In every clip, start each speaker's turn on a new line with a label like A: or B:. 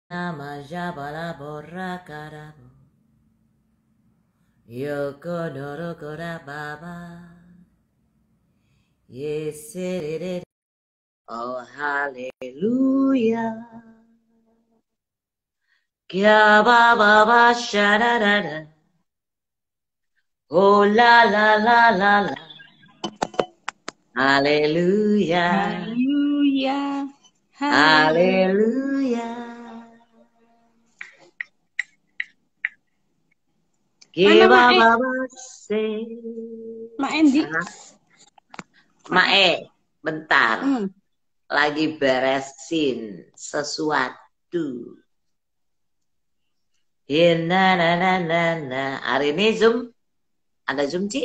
A: Nama Jabala Borracarabo Yoko Norokora Baba Yes it. Oh hallelujah Kya Baba Ba Sharada Oh la la la la la Hallelujah
B: Haleluya.
A: Hallelujah
B: Mana
A: Kya
B: Mae?
A: Baba Se
B: Mae Endi?
A: Mae, bentar.
B: Hmm.
A: Lagi beresin sesuatu. Hari ini Zoom? Ada Zoom, Ci?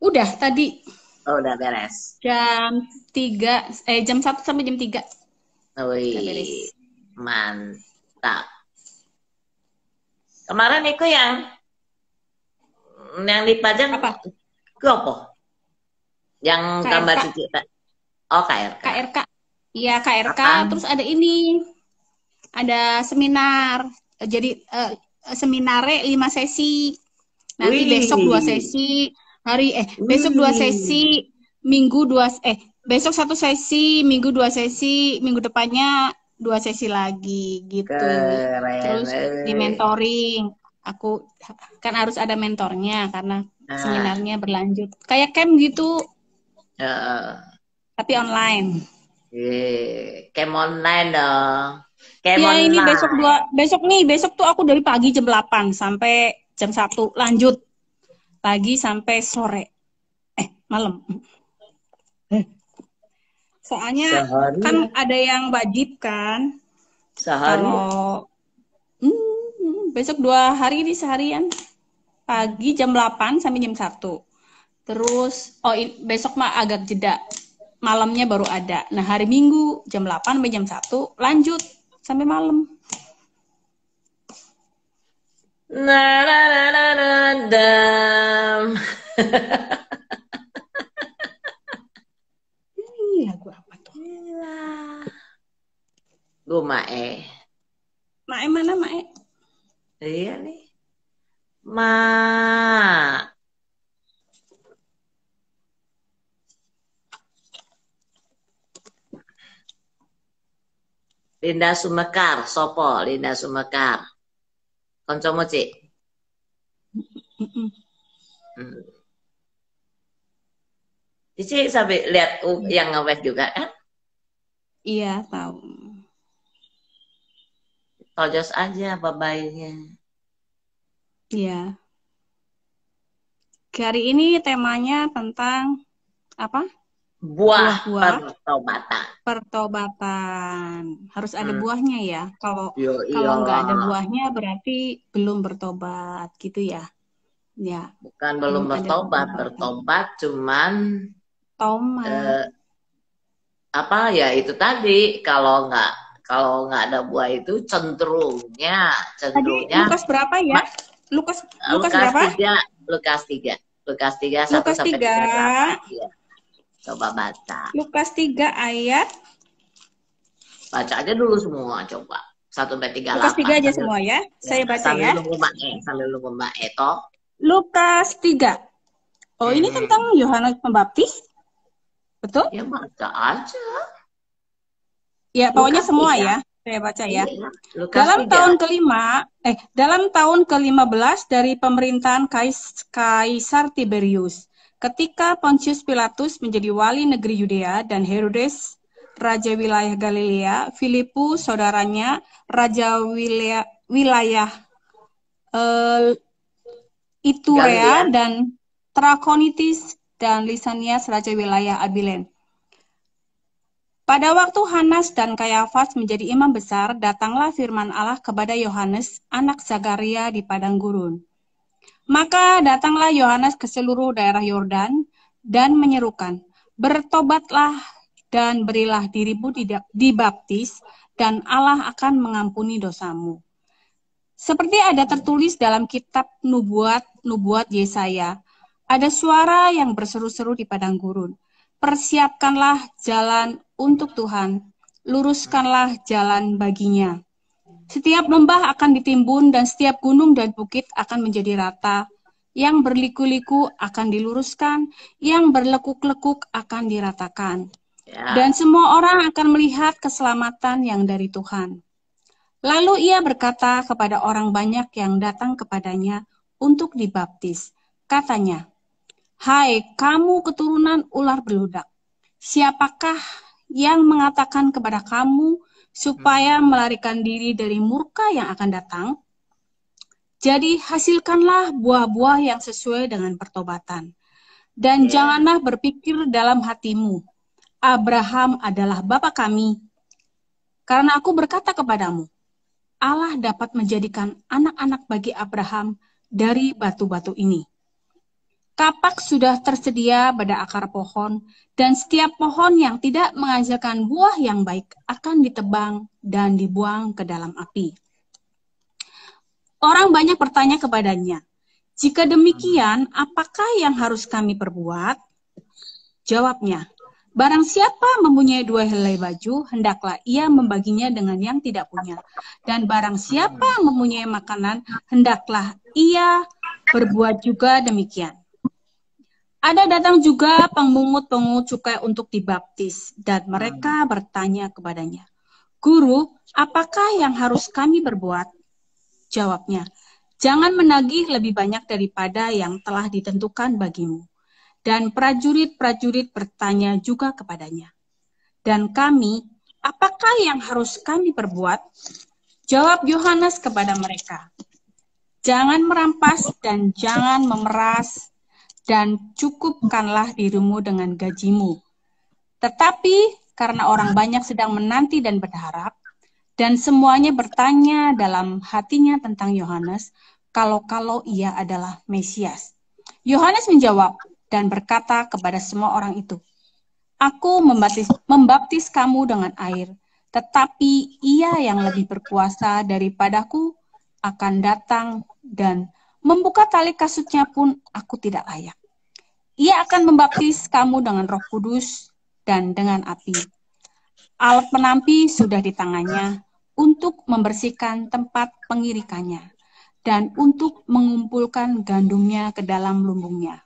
B: Udah tadi
A: Oh, udah beres.
B: jam 1 sampai jam 3. Udah beres.
A: Wih, mantap. Kemarin itu yang dipajang
B: Apa?
A: ke apa? Yang
B: KRK.
A: gambar Cici. Oh, KRK.
B: KRK. Iya, KRK.
A: Apa?
B: Terus ada ini. Ada seminar. Jadi seminare 5 sesi. Nanti
A: Wih.
B: besok 2 sesi. Besok 2 sesi. Besok 1 sesi, minggu 2 sesi, minggu depannya 2 sesi lagi gitu.
A: Keren.
B: Terus di mentoring. Aku kan harus ada mentornya karena seminarnya berlanjut. Kayak camp gitu. Tapi online.
A: Camp online dong. Camp
B: Ya
A: online.
B: ini besok tuh aku dari pagi jam 8 sampai jam 1 lanjut. Pagi sampai sore. Malam. Soalnya
A: Sehari
B: kan ada yang wajib kan.
A: Sehari.
B: Kalau besok 2 hari ini seharian. Pagi jam 8 sampai jam 1. Terus besok mah agak jeda. Malamnya baru ada. Nah, hari Minggu jam 8 sampai jam 1 lanjut sampai malam. Lagu apa tuh?
A: Gue Mae.
B: Mae mana Mae?
A: Iya nih. Ma. Linda Sumekar, sopo Linda Sumekar. Koncomo Cik. Cici sampai lihat yang nge-wave juga kan?
B: Iya, tahu.
A: Tojos aja babaynya.
B: Iya. Hari ini temanya tentang apa?
A: Buah
B: pertobatan. Pertobatan. Harus ada buahnya ya. Kalau nggak ada buahnya berarti belum bertobat gitu ya. Ya.
A: Bukan belum bertobat, bertobat cuman apa ya itu tadi kalau nggak ada buah itu cenderungnya
B: Lukas berapa ya? Lukas berapa?
A: Lukas 3 1
B: Lukas
A: sampai
B: 3.
A: Ya. Coba baca.
B: Lukas 3 ayat.
A: Baca aja dulu semua coba. 1 sampai 38.
B: Lukas 3 aja semua ya. Saya baca ya.
A: Sambil nunggu Mbak Eto.
B: Lukas 3. Oh, ini tentang Yohanes Pembaptis? Betul?
A: Ya baca aja.
B: Ya, pokoknya semua 3. Ya. Saya baca ya. Dalam tahun ke-15 dari pemerintahan Kaisar Tiberius, ketika Pontius Pilatus menjadi wali negeri Yudea dan Herodes raja wilayah Galilea, Filipus saudaranya raja wilayah Iturea dan Trakonitis dan Lisanias raja wilayah Abilen. Pada waktu Hanas dan Kayafas menjadi imam besar, datanglah firman Allah kepada Yohanes, anak Zakaria di padang gurun. Maka datanglah Yohanes ke seluruh daerah Yordan dan menyerukan, bertobatlah dan berilah dirimu dibaptis, dan Allah akan mengampuni dosamu. Seperti ada tertulis dalam kitab nubuat Yesaya, ada suara yang berseru-seru di padang gurun. Persiapkanlah jalan untuk Tuhan, luruskanlah jalan baginya. Setiap lembah akan ditimbun dan setiap gunung dan bukit akan menjadi rata. Yang berliku-liku akan diluruskan, yang berlekuk-lekuk akan diratakan. Dan
A: Ya.
B: semua orang akan melihat keselamatan yang dari Tuhan. Lalu ia berkata kepada orang banyak yang datang kepadanya untuk dibaptis. Katanya, "Hai kamu keturunan ular beludak, siapakah yang mengatakan kepada kamu supaya melarikan diri dari murka yang akan datang? Jadi hasilkanlah buah-buah yang sesuai dengan pertobatan. Dan janganlah berpikir dalam hatimu, Abraham adalah bapa kami. Karena aku berkata kepadamu, Allah dapat menjadikan anak-anak bagi Abraham dari batu-batu ini. Kapak sudah tersedia pada akar pohon, dan setiap pohon yang tidak menghasilkan buah yang baik akan ditebang dan dibuang ke dalam api." Orang banyak bertanya kepadanya, "Jika demikian, apakah yang harus kami perbuat?" Jawabnya, "Barang siapa mempunyai 2 helai baju, hendaklah ia membaginya dengan yang tidak punya. Dan barang siapa mempunyai makanan, hendaklah ia berbuat juga demikian." Ada datang juga pemungut-pemungut cukai untuk dibaptis, dan mereka bertanya kepadanya, "Guru, apakah yang harus kami berbuat?" Jawabnya, "Jangan menagih lebih banyak daripada yang telah ditentukan bagimu." Dan prajurit-prajurit bertanya juga kepadanya, "Dan kami, apakah yang harus kami perbuat?" Jawab Yohanes kepada mereka, "Jangan merampas dan jangan memeras, dan cukupkanlah dirimu dengan gajimu. Tetapi karena orang banyak sedang menanti dan berharap, dan semuanya bertanya dalam hatinya tentang Yohanes, kalau-kalau ia adalah Mesias." Yohanes menjawab dan berkata kepada semua orang itu, "Aku membaptis kamu dengan air, tetapi ia yang lebih berkuasa daripadaku akan datang dan membuka tali kasutnya pun aku tidak layak. Ia akan membaptis kamu dengan Roh Kudus dan dengan api. Alat penampi sudah di tangannya untuk membersihkan tempat pengirikannya dan untuk mengumpulkan gandumnya ke dalam lumbungnya.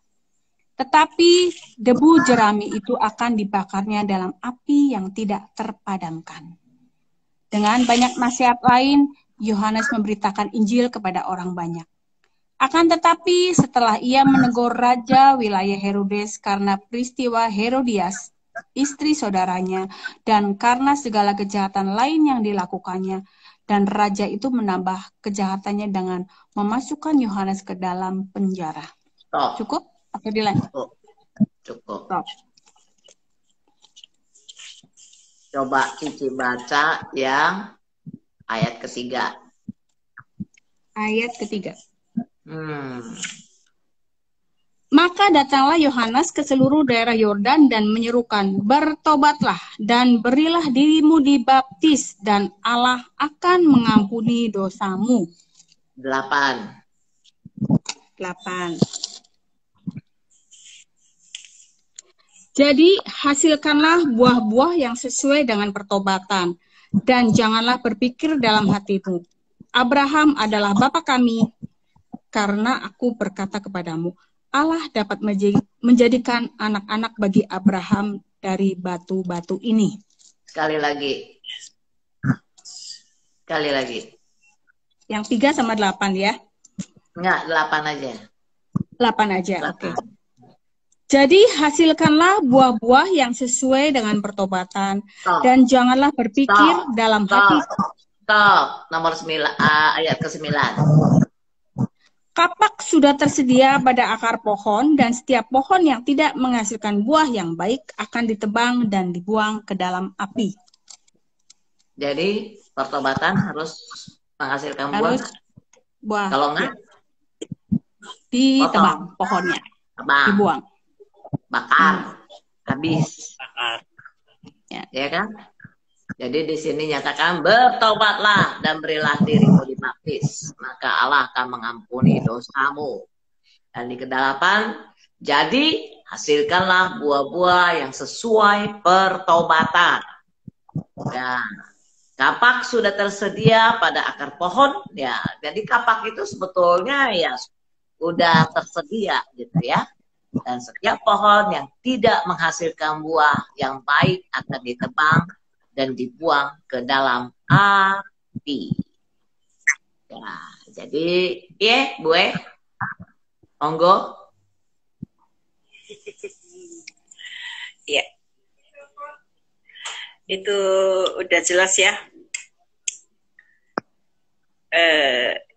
B: Tetapi debu jerami itu akan dibakarnya dalam api yang tidak terpadamkan." Dengan banyak nasihat lain, Yohanes memberitakan Injil kepada orang banyak. Akan tetapi setelah ia menegur raja wilayah Herodes karena peristiwa Herodias, istri saudaranya, dan karena segala kejahatan lain yang dilakukannya, dan raja itu menambah kejahatannya dengan memasukkan Yohanes ke dalam penjara.
A: Stop.
B: Cukup? Atau dilanjut?
A: Cukup.
B: Stop.
A: Coba Cici baca yang ayat ketiga.
B: Ayat ketiga.
A: Hmm.
B: Maka datanglah Yohanes ke seluruh daerah Yordan dan menyerukan, "Bertobatlah dan berilah dirimu dibaptis, dan Allah akan mengampuni dosamu."
A: 8.
B: Jadi hasilkanlah buah-buah yang sesuai dengan pertobatan, dan janganlah berpikir dalam hatimu, "Abraham adalah bapa kami." Karena aku berkata kepadamu, Allah dapat menjadikan anak-anak bagi Abraham dari batu-batu ini.
A: Sekali lagi.
B: Yang 3 sama 8 ya?
A: Enggak, 8 aja.
B: 8 aja, oke. Jadi hasilkanlah buah-buah yang sesuai dengan pertobatan.
A: Stop.
B: Dan janganlah berpikir dalam hati.
A: Stop. Nomor 9, ayat ke-9.
B: Kapak sudah tersedia pada akar pohon, dan setiap pohon yang tidak menghasilkan buah yang baik akan ditebang dan dibuang ke dalam api.
A: Jadi pertobatan harus menghasilkan
B: buah.
A: Kalau enggak,
B: ditebang pohonnya, dibuang,
A: bakar, habis. Ya kan? Jadi di sini nyatakan, "Bertobatlah dan berilah dirimu dibaptis, maka Allah akan mengampuni dosamu." Dan di ke-8, "Jadi hasilkanlah buah-buah yang sesuai pertobatan." Ya. Kapak sudah tersedia pada akar pohon, ya. Jadi kapak itu sebetulnya ya udah tersedia gitu ya. Dan setiap pohon yang tidak menghasilkan buah yang baik akan ditebang dan dibuang ke dalam api. Ya, jadi ya, Bu, monggo.
C: Ya, itu udah jelas ya.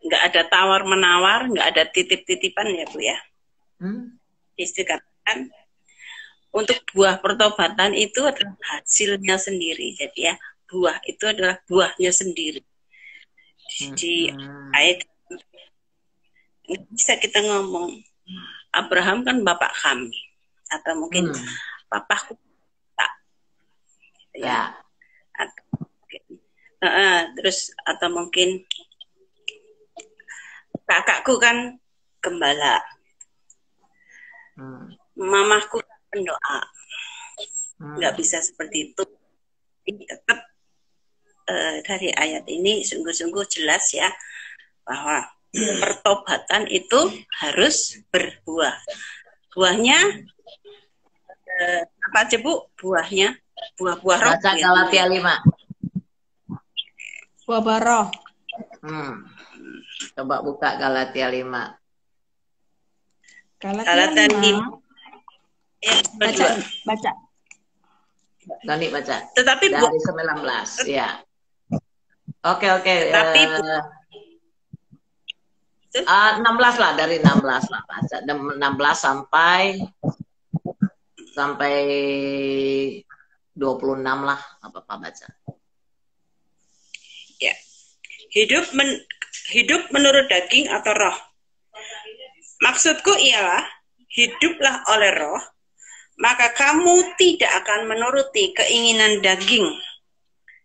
C: Nggak ada tawar-menawar, nggak ada titip-titipan ya Bu ya. Dikatakan untuk buah pertobatan itu adalah hasilnya sendiri. Jadi ya, buah itu adalah buahnya sendiri. Di ayat bisa kita ngomong, Abraham kan bapak kami, atau mungkin papaku tak, ya. Terus atau mungkin kakakku kan gembala, mamaku pendoa, nggak bisa seperti itu. Ini tetap dari ayat ini sungguh-sungguh jelas ya bahwa pertobatan itu harus berbuah. Buahnya apa aja Bu? Buahnya buah-buah roh.
A: Baca Galatia 5.
B: Buah roh.
A: Coba buka Galatia 5.
B: Galatia 5. Baca.
A: Doni baca.
C: Tetapi
A: dari 19 ya. Oke.
C: Tapi
A: 16 lah, dari 16 lah baca. 16 sampai 26 lah, apa-apa baca.
C: Ya. Hidup menurut daging atau roh. Maksudku ialah hiduplah oleh roh, maka kamu tidak akan menuruti keinginan daging.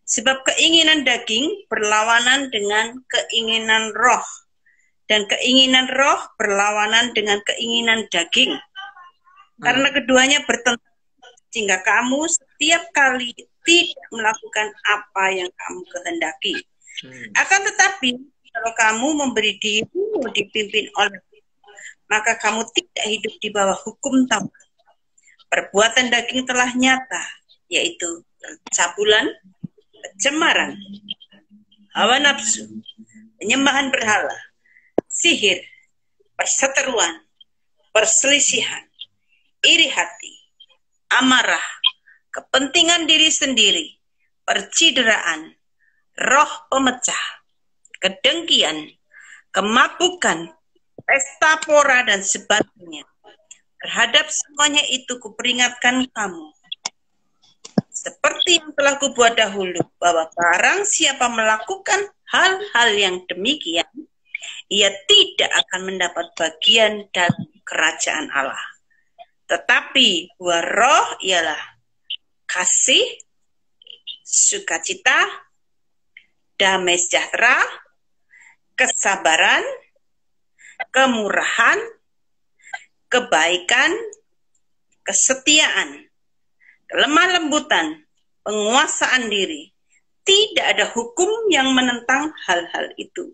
C: Sebab keinginan daging berlawanan dengan keinginan roh, dan keinginan roh berlawanan dengan keinginan daging. Karena keduanya bertentangan, sehingga kamu setiap kali tidak melakukan apa yang kamu kehendaki. Akan tetapi, kalau kamu memberi dirimu dipimpin oleh, maka kamu tidak hidup di bawah hukum Taurat. Perbuatan daging telah nyata, yaitu percabulan, kecemaran, hawa nafsu, penyembahan berhala, sihir, perseteruan, perselisihan, iri hati, amarah, kepentingan diri sendiri, percideraan, roh pemecah, kedengkian, kemabukan, pesta pora dan sebagainya. Terhadap semuanya itu kuperingatkan kamu, seperti yang telah kubuat dahulu, bahwa barang siapa melakukan hal-hal yang demikian, ia tidak akan mendapat bagian dalam kerajaan Allah. Tetapi buah roh ialah kasih, sukacita, damai sejahtera, kesabaran, kemurahan, kebaikan, kesetiaan, kelemah lembutan, penguasaan diri. Tidak ada hukum yang menentang hal-hal itu.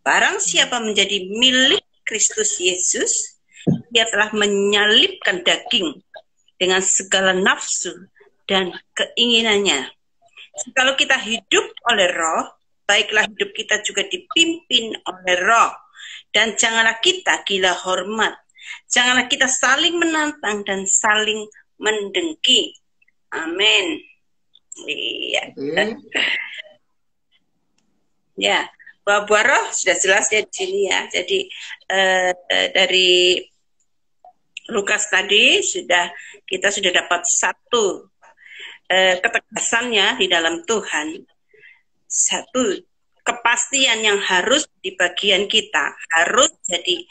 C: Barang siapa menjadi milik Kristus Yesus, ia telah menyalibkan daging dengan segala nafsu dan keinginannya. Kalau kita hidup oleh roh, baiklah hidup kita juga dipimpin oleh roh. Dan janganlah kita gila hormat. Janganlah kita saling menantang dan saling mendengki. Amin. Iya. Ya, buah roh sudah jelas ya di sini ya. Jadi dari Lukas tadi kita sudah dapat satu ketegasannya di dalam Tuhan. Satu kepastian yang harus di bagian kita, harus jadi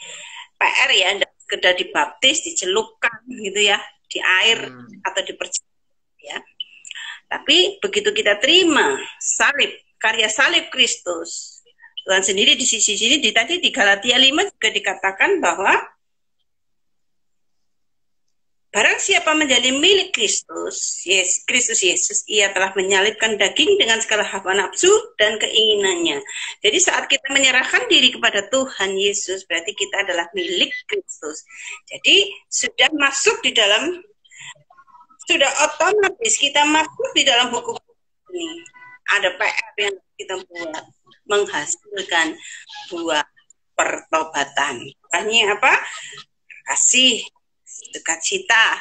C: PR ya, tidak sekedar dibaptis, dicelupkan gitu ya, di air atau dipercaya ya. Tapi begitu kita terima salib, karya salib Kristus, Tuhan sendiri di sisi sini tadi di Galatia 5 juga dikatakan bahwa Barang siapa menjadi milik Kristus, Kristus Yesus, ia telah menyalibkan daging dengan segala hawa nafsu dan keinginannya. Jadi saat kita menyerahkan diri kepada Tuhan Yesus, berarti kita adalah milik Kristus. Jadi sudah masuk di dalam, sudah otomatis kita masuk di dalam hukum ini. Ada PR yang kita buat, menghasilkan buah pertobatan. Makanya apa? Kasih, sukacita,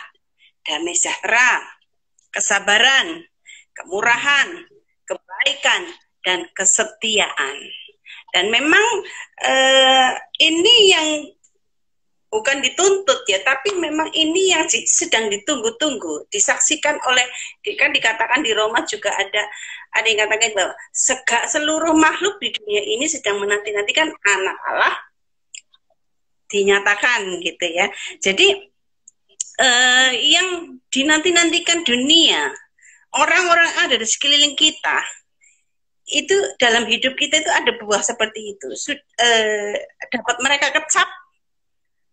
C: damai sejahtera, kesabaran, kemurahan, kebaikan, dan kesetiaan. Dan memang ini yang bukan dituntut ya, tapi memang ini yang sedang ditunggu-tunggu, disaksikan oleh, kan dikatakan di Roma juga ada yang katakan bahwa seluruh makhluk di dunia ini sedang menanti-nantikan anak Allah dinyatakan gitu ya. Jadi yang dinanti-nantikan dunia, orang-orang ada di sekeliling kita, itu dalam hidup kita itu ada buah seperti itu. Dapat mereka kecap,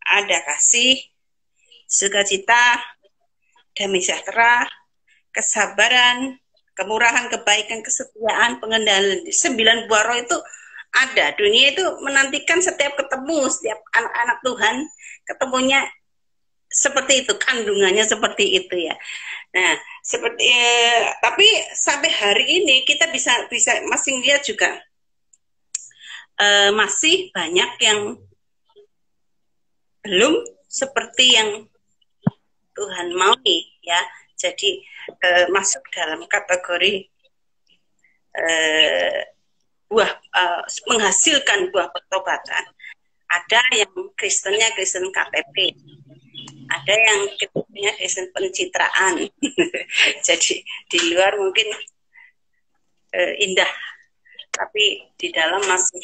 C: ada kasih, sukacita, damai sejahtera, kesabaran, kemurahan, kebaikan, kesetiaan, pengendalian. 9 buah roh itu ada. Dunia itu menantikan setiap ketemu, setiap anak-anak Tuhan ketemunya seperti itu, kandungannya seperti itu ya. Nah, seperti tapi sampai hari ini kita bisa masih lihat juga masih banyak yang belum seperti yang Tuhan mau ya. Jadi masuk dalam kategori menghasilkan buah pertobatan. Ada yang Kristennya Kristen KTP, ada yang Kristennya Kristen pencitraan. Jadi di luar mungkin indah, tapi di dalam masih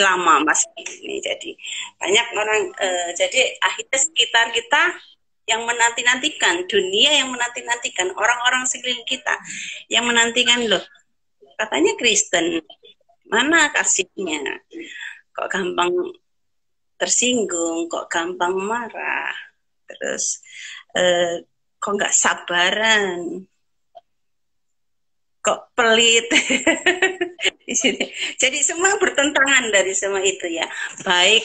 C: lama, masih ini. Jadi banyak orang, jadi akhirnya sekitar kita yang menanti-nantikan, dunia yang menanti-nantikan, orang-orang sekeliling kita yang menantikan, loh katanya Kristen, mana kasihnya, kok gampang tersinggung, kok gampang marah, terus kok nggak sabaran, kok pelit. Di sini. Jadi semua bertentangan dari semua itu ya, baik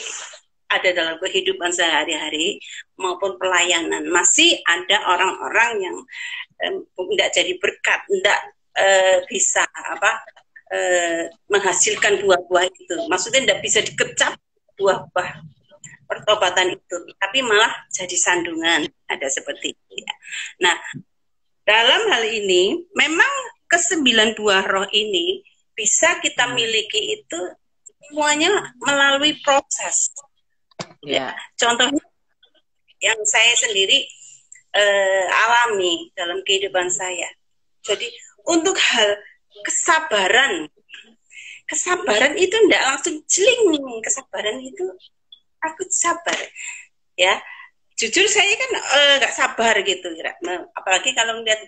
C: ada dalam kehidupan sehari-hari maupun pelayanan. Masih ada orang-orang yang tidak jadi berkat, tidak bisa menghasilkan buah-buah itu. Maksudnya tidak bisa dikecap buah-buah pertobatan itu, tapi malah jadi sandungan. Ada seperti itu ya. Nah, dalam hal ini memang ke-9 buah roh ini bisa kita miliki itu semuanya melalui proses. Ya. Contohnya yang saya sendiri alami dalam kehidupan saya. Jadi untuk hal kesabaran itu tidak langsung celing. Kesabaran itu aku sabar, ya. Jujur saya kan nggak sabar gitu, apalagi kalau melihat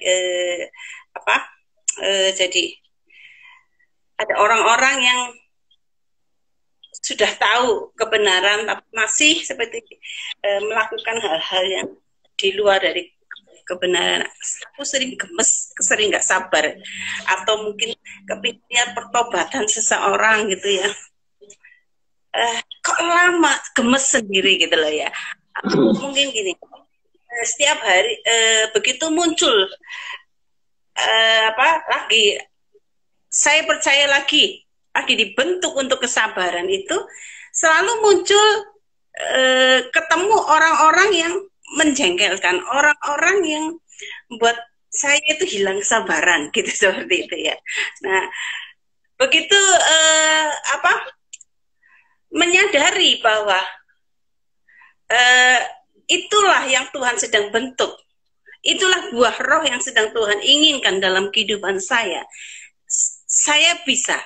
C: jadi ada orang-orang yang sudah tahu kebenaran tapi masih seperti melakukan hal-hal yang di luar dari kebenaran. Aku sering gemes, sering nggak sabar, atau mungkin kepikirnya pertobatan seseorang gitu ya. Kok lama, gemes sendiri gitu loh ya. Mungkin gini, setiap hari begitu muncul lagi, saya percaya lagi dibentuk untuk kesabaran itu, selalu muncul ketemu orang-orang yang menjengkelkan, orang-orang yang membuat saya itu hilang kesabaran gitu, seperti itu ya. Nah, begitu menyadari bahwa itulah yang Tuhan sedang bentuk, itulah buah roh yang sedang Tuhan inginkan dalam kehidupan saya bisa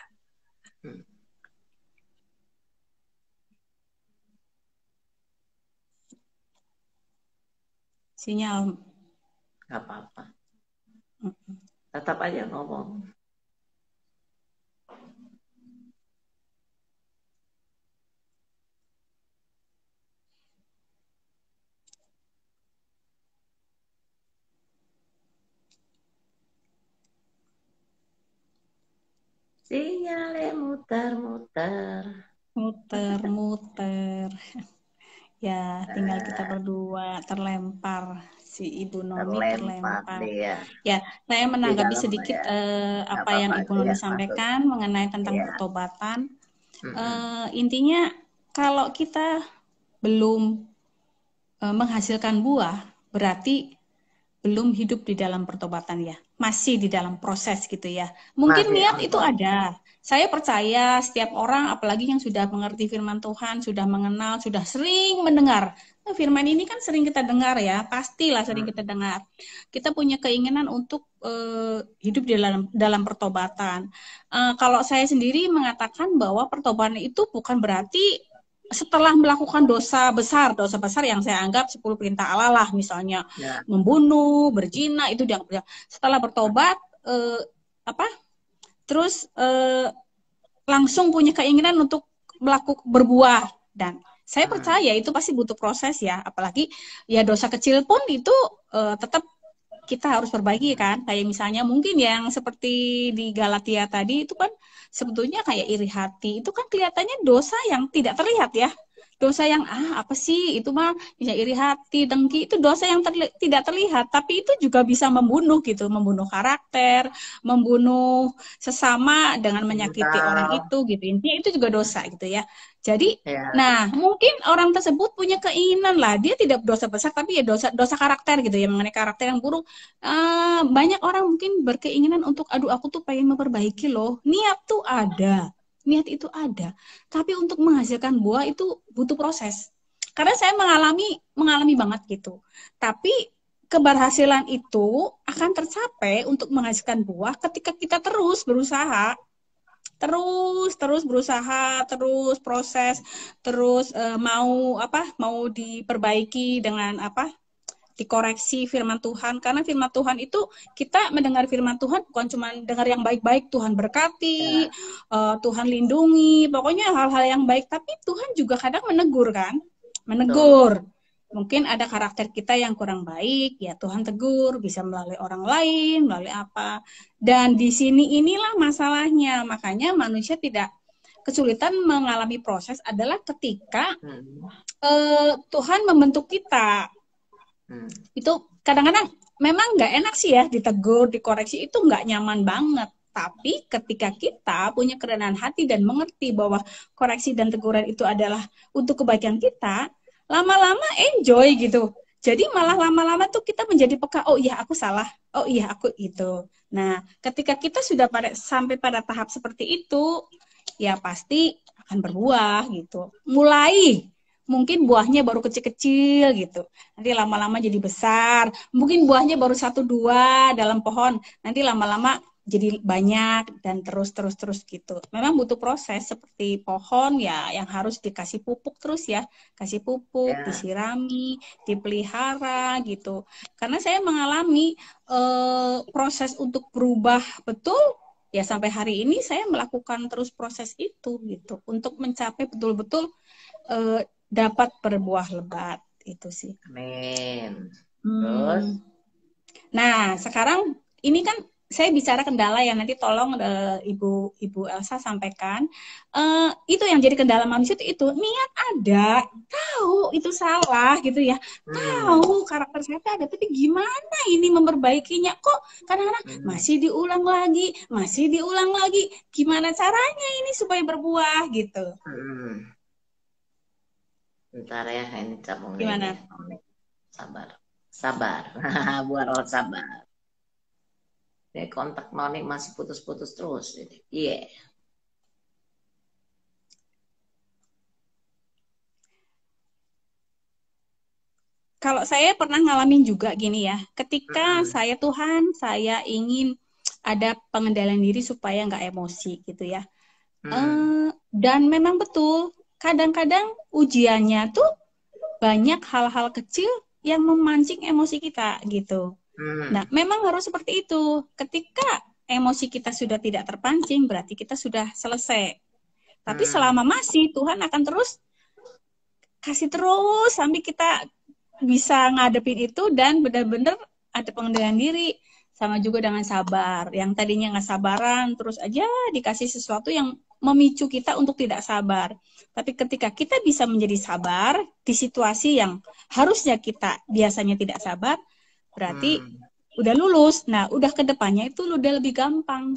B: sinyal.
A: Gak apa-apa. Tetap aja ngomong. Sinyalnya muter-muter.
B: Muter-muter. Ya, tinggal kita berdua terlempar. Si Ibu Noni
A: Terlempar
B: terlempar.
A: dia
B: Ya, saya menanggapi
A: di dalam
B: sedikit
A: ya.
B: apa yang
A: Apa-apa,
B: Ibu Noni
A: ya,
B: sampaikan mengenai tentang
A: ya.
B: pertobatan. Intinya, kalau kita belum menghasilkan buah, berarti belum hidup di dalam pertobatan ya. Masih di dalam proses gitu ya. Mungkin niat itu ada. Saya percaya setiap orang, apalagi yang sudah mengerti firman Tuhan, sudah mengenal, sudah sering mendengar. Firman ini kan sering kita dengar ya, pastilah sering kita dengar. Kita punya keinginan untuk hidup di dalam pertobatan. Kalau saya sendiri mengatakan bahwa pertobatan itu bukan berarti setelah melakukan dosa besar yang saya anggap 10 perintah Allah lah, misalnya membunuh, berzina, itu dianggap. Setelah bertobat, terus langsung punya keinginan untuk berbuah. Dan saya percaya itu pasti butuh proses ya, apalagi ya dosa kecil pun itu tetap kita harus perbaiki kan. Kayak misalnya mungkin yang seperti di Galatia tadi itu kan sebetulnya kayak iri hati. Itu kan kelihatannya dosa yang tidak terlihat ya. Dosa yang apa sih itu mah bisa iri hati, dengki, itu dosa yang tidak terlihat, tapi itu juga bisa membunuh gitu, membunuh karakter, membunuh sesama dengan menyakiti orang itu gitu. Intinya itu juga dosa gitu ya. Jadi, nah mungkin orang tersebut punya keinginan lah, dia tidak dosa besar tapi ya dosa karakter gitu ya, mengenai karakter yang buruk. Banyak orang mungkin berkeinginan untuk, aduh aku tuh pengen memperbaiki loh, niat tuh ada. Niat itu ada, tapi untuk menghasilkan buah itu butuh proses. Karena saya mengalami banget gitu. Tapi keberhasilan itu akan tercapai untuk menghasilkan buah ketika kita terus berusaha, terus berusaha, terus proses, terus mau diperbaiki dengan dikoreksi firman Tuhan, karena firman Tuhan itu kita mendengar firman Tuhan bukan cuma dengar yang baik-baik, Tuhan berkati, Tuhan lindungi, pokoknya hal-hal yang baik, tapi Tuhan juga kadang menegur kan, menegur. Mungkin ada karakter kita yang kurang baik, ya Tuhan tegur, bisa melalui orang lain, melalui apa. Dan di sini inilah masalahnya, makanya manusia tidak kesulitan mengalami proses adalah ketika Tuhan membentuk kita. Itu kadang-kadang memang nggak enak sih ya, ditegur, dikoreksi, itu nggak nyaman banget. Tapi ketika kita punya kerendahan hati dan mengerti bahwa koreksi dan teguran itu adalah untuk kebaikan kita, lama-lama enjoy gitu. Jadi malah lama-lama tuh kita menjadi peka, oh iya aku salah, oh iya aku itu. Nah, ketika kita sudah sampai pada tahap seperti itu, ya pasti akan berbuah gitu. Mulai mungkin buahnya baru kecil-kecil gitu. Nanti lama-lama jadi besar. Mungkin buahnya baru 1-2 dalam pohon. Nanti lama-lama jadi banyak dan terus gitu. Memang butuh proses seperti pohon ya yang harus dikasih pupuk terus ya. Kasih pupuk, disirami, dipelihara gitu. Karena saya mengalami proses untuk berubah betul ya, sampai hari ini saya melakukan terus proses itu gitu. Untuk mencapai betul-betul dapat berbuah lebat, itu sih.
A: Amin. Terus?
B: Nah, sekarang ini kan saya bicara kendala ya, nanti tolong Ibu Elsa sampaikan. Itu yang jadi kendala manusia itu niat ada, tahu itu salah gitu ya, tahu karakter saya ada, tapi gimana ini memperbaikinya? Kok kadang-kadang masih diulang lagi, gimana caranya ini supaya berbuah gitu?
A: Bentar ya, ini cabung.
B: Gimana?
A: Sabar. Buat orang sabar. Ini kontak Noni masih putus-putus terus. Iya.
B: Kalau saya pernah ngalamin juga gini ya, ketika saya ingin ada pengendalian diri supaya nggak emosi gitu ya. Dan memang betul, kadang-kadang ujiannya tuh banyak hal-hal kecil yang memancing emosi kita gitu. Nah, memang harus seperti itu. Ketika emosi kita sudah tidak terpancing, berarti kita sudah selesai. Tapi selama masih, Tuhan akan terus kasih sampai kita bisa ngadepin itu dan benar-benar ada pengendalian diri. Sama juga dengan sabar. Yang tadinya nggak sabaran, terus aja dikasih sesuatu yang memicu kita untuk tidak sabar. Tapi ketika kita bisa menjadi sabar di situasi yang harusnya kita biasanya tidak sabar, berarti udah lulus. Nah, udah ke depannya itu udah lebih gampang.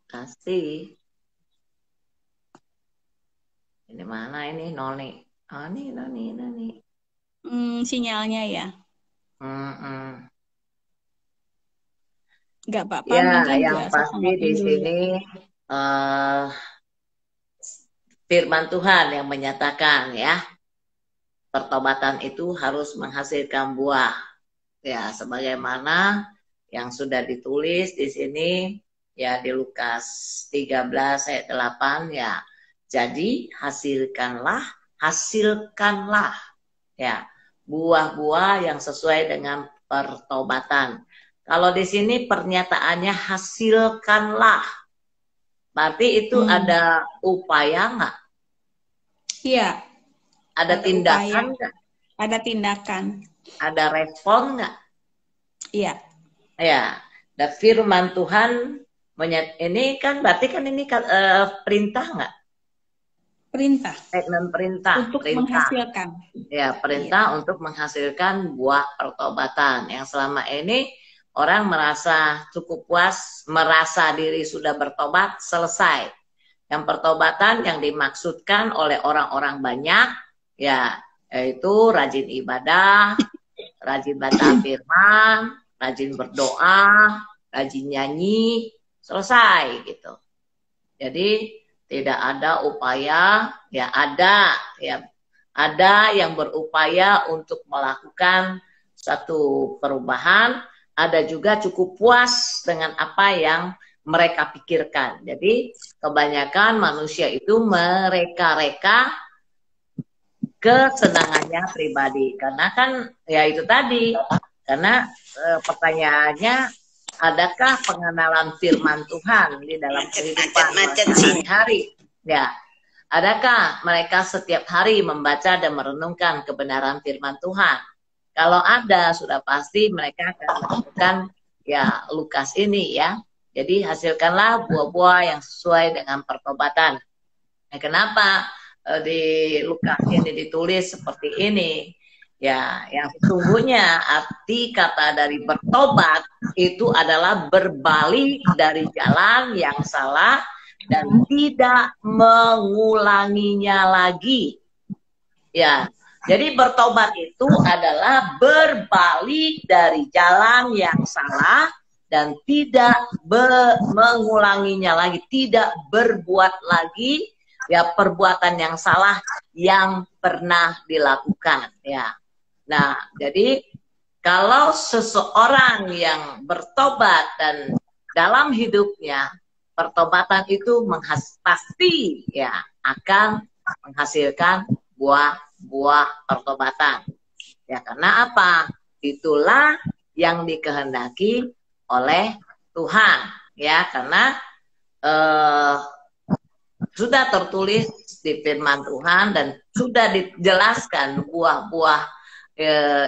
A: Kasih. Ini mana ini Noni? Oh, ini Noni.
B: Sinyalnya ya. Nggak apa-apa.
A: Ya,
B: mungkin
A: yang pasti di sini firman Tuhan yang menyatakan ya, pertobatan itu harus menghasilkan buah. Ya, sebagaimana yang sudah ditulis di sini ya di Lukas 13 ayat 8 ya. Jadi hasilkanlah ya buah-buah yang sesuai dengan pertobatan. Kalau di sini pernyataannya hasilkanlah. Berarti itu ada upaya nggak?
B: Iya.
A: Ada tindakan nggak?
B: Ada tindakan.
A: Ada respon nggak?
B: Iya.
A: Ya, dan firman Tuhan ini kan berarti kan ini perintah nggak?
B: Perintah.
A: Perintah.
B: Untuk menghasilkan.
A: Ya, perintah untuk menghasilkan buah pertobatan. Yang selama ini orang merasa cukup puas, merasa diri sudah bertobat, selesai. Yang pertobatan yang dimaksudkan oleh orang-orang banyak, ya, yaitu rajin ibadah, rajin baca firman, rajin berdoa, rajin nyanyi, selesai gitu. Jadi tidak ada upaya, ya ada yang berupaya untuk melakukan satu perubahan, ada juga cukup puas dengan apa yang mereka pikirkan. Jadi kebanyakan manusia itu mereka-reka kesenangannya pribadi. Karena kan ya itu tadi, karena pertanyaannya, adakah pengenalan firman Tuhan di dalam kehidupan sehari-hari? Ya, adakah mereka setiap hari membaca dan merenungkan kebenaran firman Tuhan? Kalau ada, sudah pasti mereka akan melakukan ya Lukas ini ya. Jadi hasilkanlah buah-buah yang sesuai dengan pertobatan. Nah, kenapa di Lukas ini ditulis seperti ini? Ya, yang sesungguhnya arti kata dari bertobat itu adalah berbalik dari jalan yang salah dan tidak mengulanginya lagi. Ya, jadi bertobat itu adalah berbalik dari jalan yang salah dan tidak mengulanginya lagi, tidak berbuat lagi ya perbuatan yang salah yang pernah dilakukan ya. Nah, jadi kalau seseorang yang bertobat dan dalam hidupnya pertobatan itu pasti ya akan menghasilkan buah pertobatan. Ya, karena apa? Itulah yang dikehendaki oleh Tuhan ya, karena sudah tertulis di firman Tuhan dan sudah dijelaskan buah-buah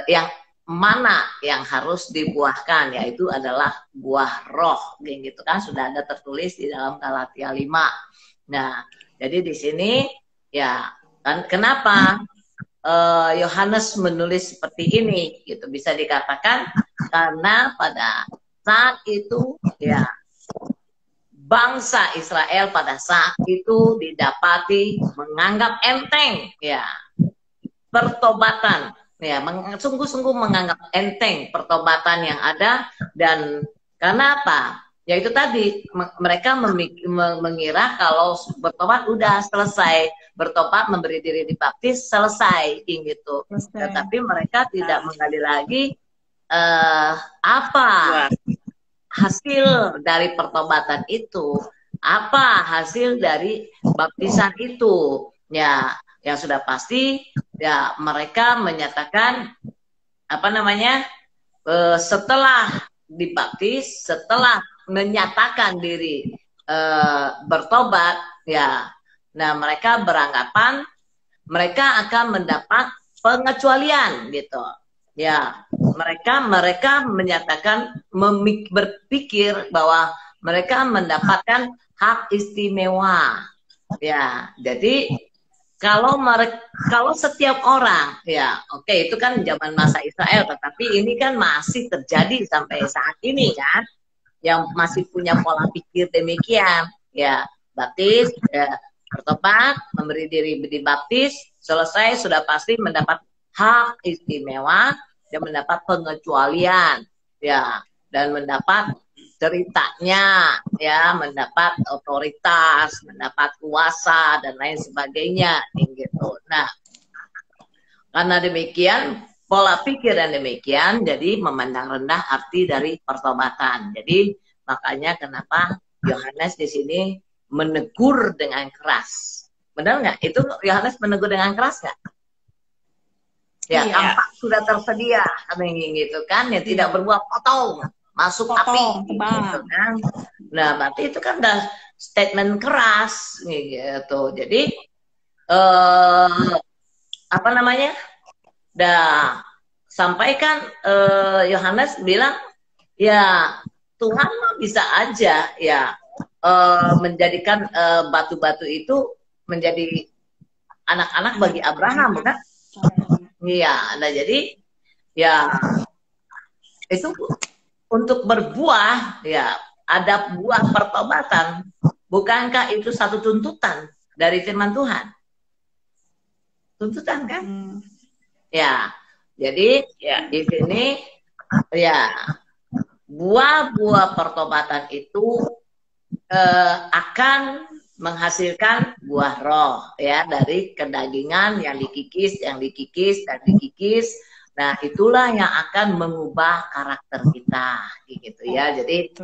A: yang mana yang harus dibuahkan, yaitu adalah buah roh, gitu kan, sudah ada tertulis di dalam Galatia 5. Nah, jadi di sini ya kan kenapa Yohanes menulis seperti ini, gitu bisa dikatakan karena pada saat itu ya bangsa Israel pada saat itu didapati menganggap enteng ya pertobatan. Ya, sungguh-sungguh menganggap enteng pertobatan yang ada, dan karena apa? Ya itu tadi, mereka mengira kalau bertobat udah selesai, bertobat memberi diri dibaptis selesai, gitu. Tetapi mereka tidak menggali lagi apa hasil dari pertobatan itu, apa hasil dari baptisan itu, ya. Yang sudah pasti ya mereka menyatakan setelah dibaptis, setelah menyatakan diri bertobat ya, nah mereka beranggapan mereka akan mendapat pengecualian gitu Ya, mereka menyatakan berpikir bahwa mereka mendapatkan hak istimewa. Ya, jadi kalau setiap orang, ya oke, itu kan zaman masa Israel, tetapi ini kan masih terjadi sampai saat ini kan, yang masih punya pola pikir demikian, ya baptis, ya, bertobat, memberi diri dibaptis, selesai sudah pasti mendapat hak istimewa dan mendapat pengecualian, ya, dan mendapat ceritanya, ya, mendapat otoritas, mendapat kuasa dan lain sebagainya, gitu. Nah, karena demikian pola pikir dan demikian, jadi memandang rendah arti dari pertobatan. Jadi makanya kenapa Yohanes di sini menegur dengan keras. Benar nggak? Itu Yohanes menegur dengan keras nggak? Ya,
B: Iya.
A: kampak sudah tersedia, gitu kan, yang tidak berbuah potong, masuk api, gitu kan. Nah, berarti itu kan udah statement keras, gitu. Jadi, apa namanya? Dah sampaikan Yohanes bilang, ya Tuhan bisa aja, ya menjadikan batu-batu itu menjadi anak-anak bagi Abraham, bukan? Iya, nah jadi ya itu untuk berbuah, ya ada buah pertobatan. Bukankah itu satu tuntutan dari firman Tuhan? Tuntutan kan? Ya, jadi ya di sini ya buah-buah pertobatan itu akan menghasilkan buah roh, ya, dari kedagingan yang dikikis dan dikikis. Nah, itulah yang akan mengubah karakter kita, gitu ya. Jadi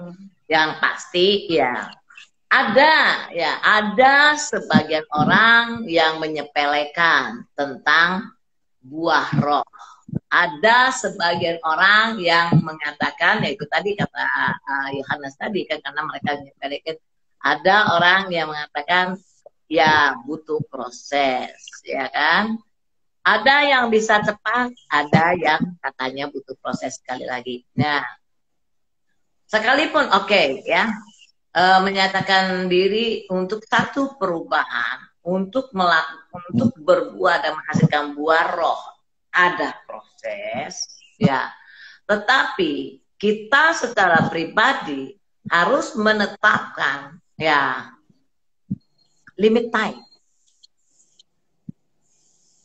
A: yang pasti ya ada sebagian orang yang menyepelekan tentang buah roh. Ada sebagian orang yang mengatakan, yaitu tadi kata Yohanes tadi kan, karena mereka menyepelekan. Ada orang yang mengatakan ya butuh proses, ya kan? Ada yang bisa cepat, ada yang katanya butuh proses sekali lagi. Nah, sekalipun ya, menyatakan diri untuk satu perubahan, untuk berbuah dan menghasilkan buah roh, ada proses, ya. Tetapi kita secara pribadi harus menetapkan, ya, limit time.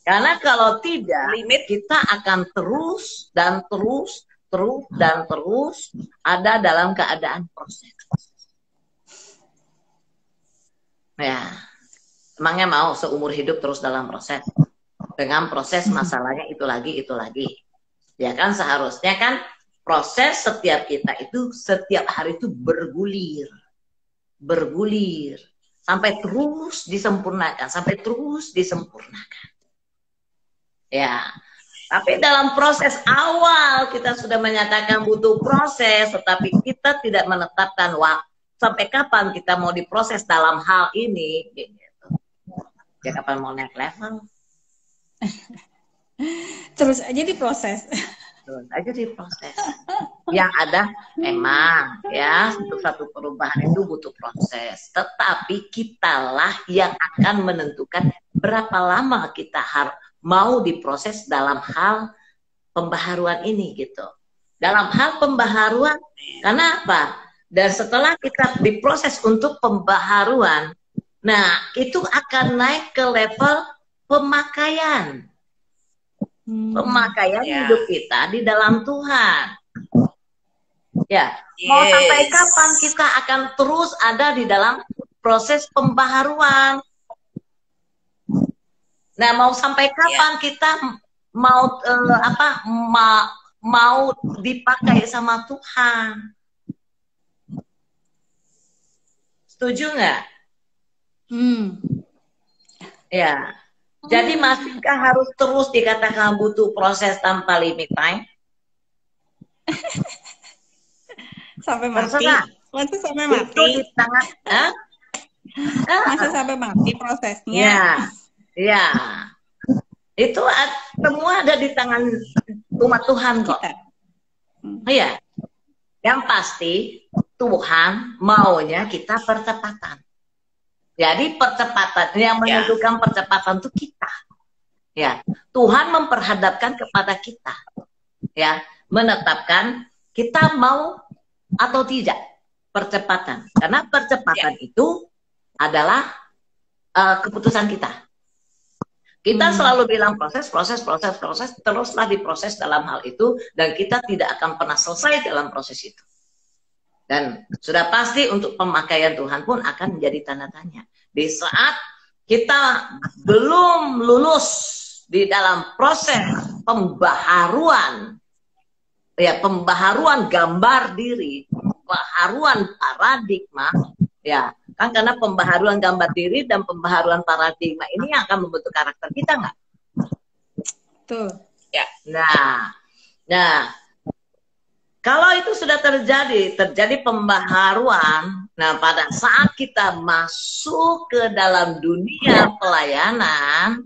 A: Karena kalau tidak, kita akan terus ada dalam keadaan proses. Ya, emangnya mau seumur hidup terus dalam proses? Dengan proses masalahnya itu lagi. Ya kan, seharusnya kan proses setiap kita itu setiap hari itu bergulir sampai terus disempurnakan, ya. Tapi dalam proses awal kita sudah menyatakan butuh proses, tetapi kita tidak menetapkan waktu sampai kapan kita mau diproses dalam hal ini, gitu. Ya kapan mau naik level,
B: terus aja diproses.
A: Yang ada memang ya satu perubahan itu butuh proses, tetapi kitalah yang akan menentukan berapa lama kita mau diproses dalam hal pembaharuan ini, gitu. Dalam hal pembaharuan, karena apa? Dan setelah kita diproses untuk pembaharuan, nah itu akan naik ke level pemakaian. Hidup kita di dalam Tuhan. Ya, mau sampai kapan kita akan terus ada di dalam proses pembaharuan? Nah, mau sampai kapan kita mau dipakai sama Tuhan? Setuju nggak? Ya. Jadi masihkah harus terus dikatakan butuh proses tanpa limit time?
B: Sampai mati. Masa sampai mati?
A: Itu di tangan,
B: masa sampai mati prosesnya?
A: Ya. Itu semua ada di tangan umat Tuhan kok.
B: Kita.
A: Iya. Yang pasti Tuhan maunya kita percepatan. Jadi percepatan yang menentukan percepatan itu kita. Ya, Tuhan memperhadapkan kepada kita. Ya, menetapkan kita mau atau tidak percepatan. Karena percepatan itu adalah keputusan kita. Kita selalu bilang proses, teruslah diproses dalam hal itu, dan kita tidak akan pernah selesai dalam proses itu. Dan sudah pasti untuk pemakaian Tuhan pun akan menjadi tanda tanya. Di saat kita belum lulus di dalam proses pembaharuan, ya pembaharuan gambar diri, pembaharuan paradigma, ya kan, karena pembaharuan gambar diri dan pembaharuan paradigma ini akan membentuk karakter kita, nggak?
B: Tuh.
C: Ya.
A: Nah, kalau itu sudah terjadi pembaharuan, nah pada saat kita masuk ke dalam dunia pelayanan,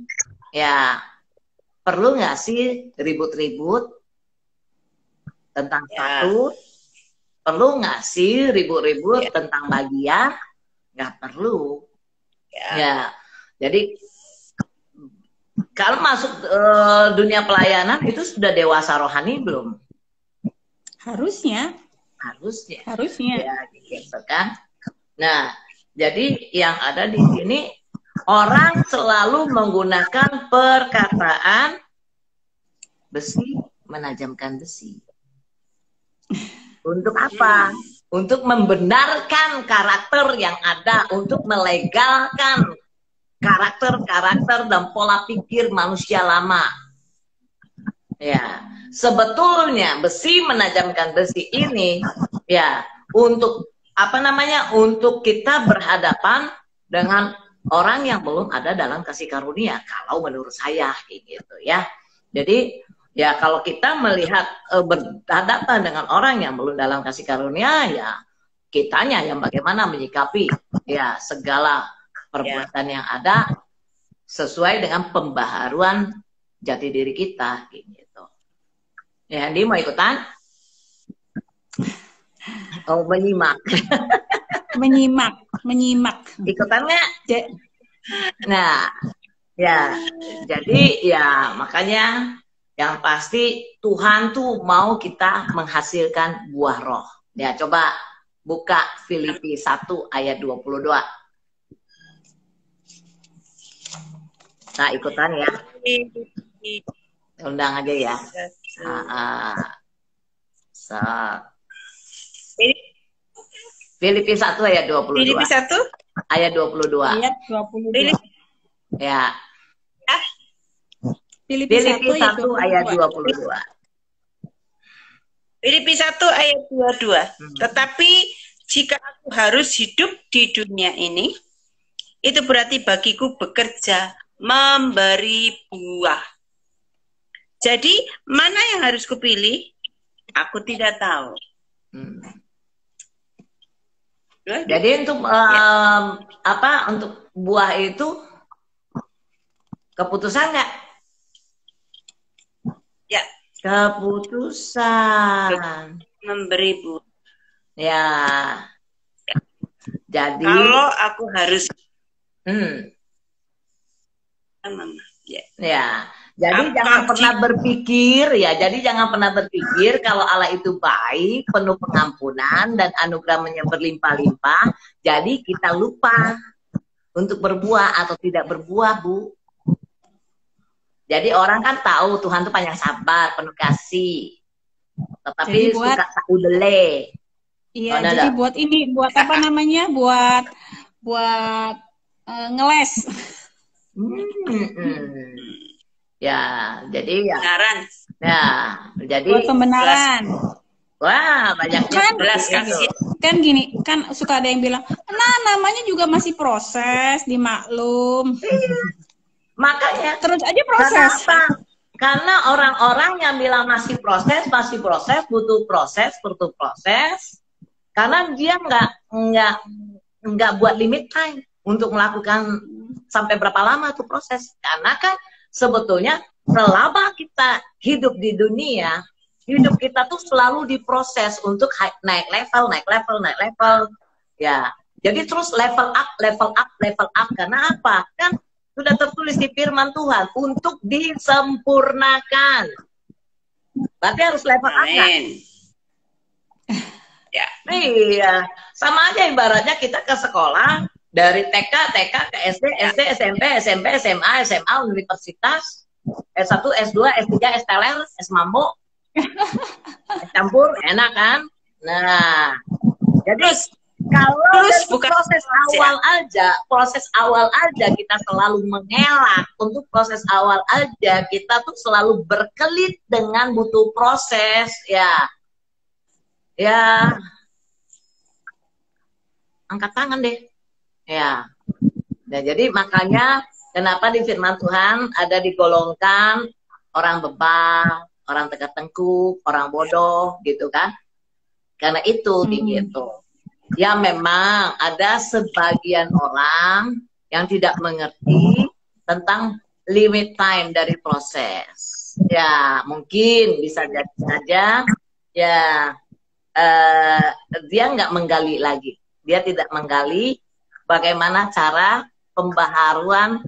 A: ya perlu nggak sih ribut-ribut tentang status? Perlu nggak sih ribut-ribut tentang bagian? Nggak perlu. Ya, jadi kalau masuk dunia pelayanan itu sudah dewasa rohani belum?
B: Harusnya.
A: Ya, gitu kan. Nah, jadi yang ada di sini orang selalu menggunakan perkataan besi menajamkan besi. Untuk apa? Untuk membenarkan karakter yang ada, untuk melegalkan karakter-karakter dan pola pikir manusia lama. Ya, sebetulnya besi menajamkan besi ini ya untuk apa namanya? Untuk kita berhadapan dengan orang yang belum ada dalam kasih karunia, kalau menurut saya gitu ya. Jadi ya kalau kita melihat berhadapan dengan orang yang belum dalam kasih karunia, ya kitanya yang bagaimana menyikapi ya segala perbuatan yang ada sesuai dengan pembaharuan jati diri kita gitu. Ya, Andi mau ikutan? Oh, menyimak.
B: menyimak.
A: Ikutan nggak? Nah, ya jadi ya makanya yang pasti Tuhan tuh mau kita menghasilkan buah roh. Ya, coba buka Filipi 1 ayat 22. Nah, ikutan ya. Undang aja ya. Filipi 1 ayat 22.
C: Filipi 1
A: ayat 22.
B: Ayat 22.
A: Ya.
B: Filipi 1
A: ayat 22.
C: Filipi 1 ayat 22. Tetapi jika aku harus hidup di dunia ini, itu berarti bagiku bekerja memberi buah. Jadi mana yang harus kupilih? Aku tidak tahu.
A: Jadi untuk apa? Untuk buah itu keputusan nggak?
C: Ya.
A: Keputusan
C: memberi buah.
A: Ya. Jadi
C: kalau aku harus
A: ya. Jadi jangan pernah berpikir ya. Jadi jangan pernah berpikir kalau Allah itu baik, penuh pengampunan dan anugerahnya berlimpah-limpah. Jadi kita lupa untuk berbuah atau tidak berbuah, Bu. Jadi orang kan tahu Tuhan itu panjang sabar, penuh kasih. Tetapi suka udele.
B: Iya, jadi buat ini, buat apa namanya? Buat ngeles.
A: Ya, jadi ya.
C: Kebenaran.
A: Ya, jadi
B: buat pembenaran.
A: Wah, banyak
B: kan gini, kan suka ada yang bilang, nah namanya juga masih proses, dimaklum.
A: Makanya
B: terus aja proses.
A: Kenapa? Karena orang-orang yang bilang masih proses, butuh proses. Karena dia nggak buat limit time untuk melakukan sampai berapa lama tuh proses. Karena kan sebetulnya selama kita hidup di dunia, hidup kita tuh selalu diproses untuk naik level, naik level, naik level. Ya, jadi terus level up, level up, level up. Karena apa? Kan sudah tertulis di firman Tuhan untuk disempurnakan. Berarti harus level up, kan?
C: Ya.
A: Iya, sama aja ibaratnya kita ke sekolah dari TK ke SD, SMP, SMA, universitas, S1, S2, S3, S teler, S mambo, campur, enak kan? Nah, jadi kalau dari proses awal aja kita selalu mengelak untuk proses awal aja kita tuh selalu berkelit dengan butuh proses, ya angkat tangan deh, ya. Nah, jadi makanya kenapa di firman Tuhan ada digolongkan orang bebal, orang tegak tengkuk, orang bodoh, gitu kan? Karena itu gitu. Ya memang ada sebagian orang yang tidak mengerti tentang limit time dari proses. Ya mungkin bisa jadi saja, ya dia nggak menggali lagi. Dia tidak menggali bagaimana cara pembaharuan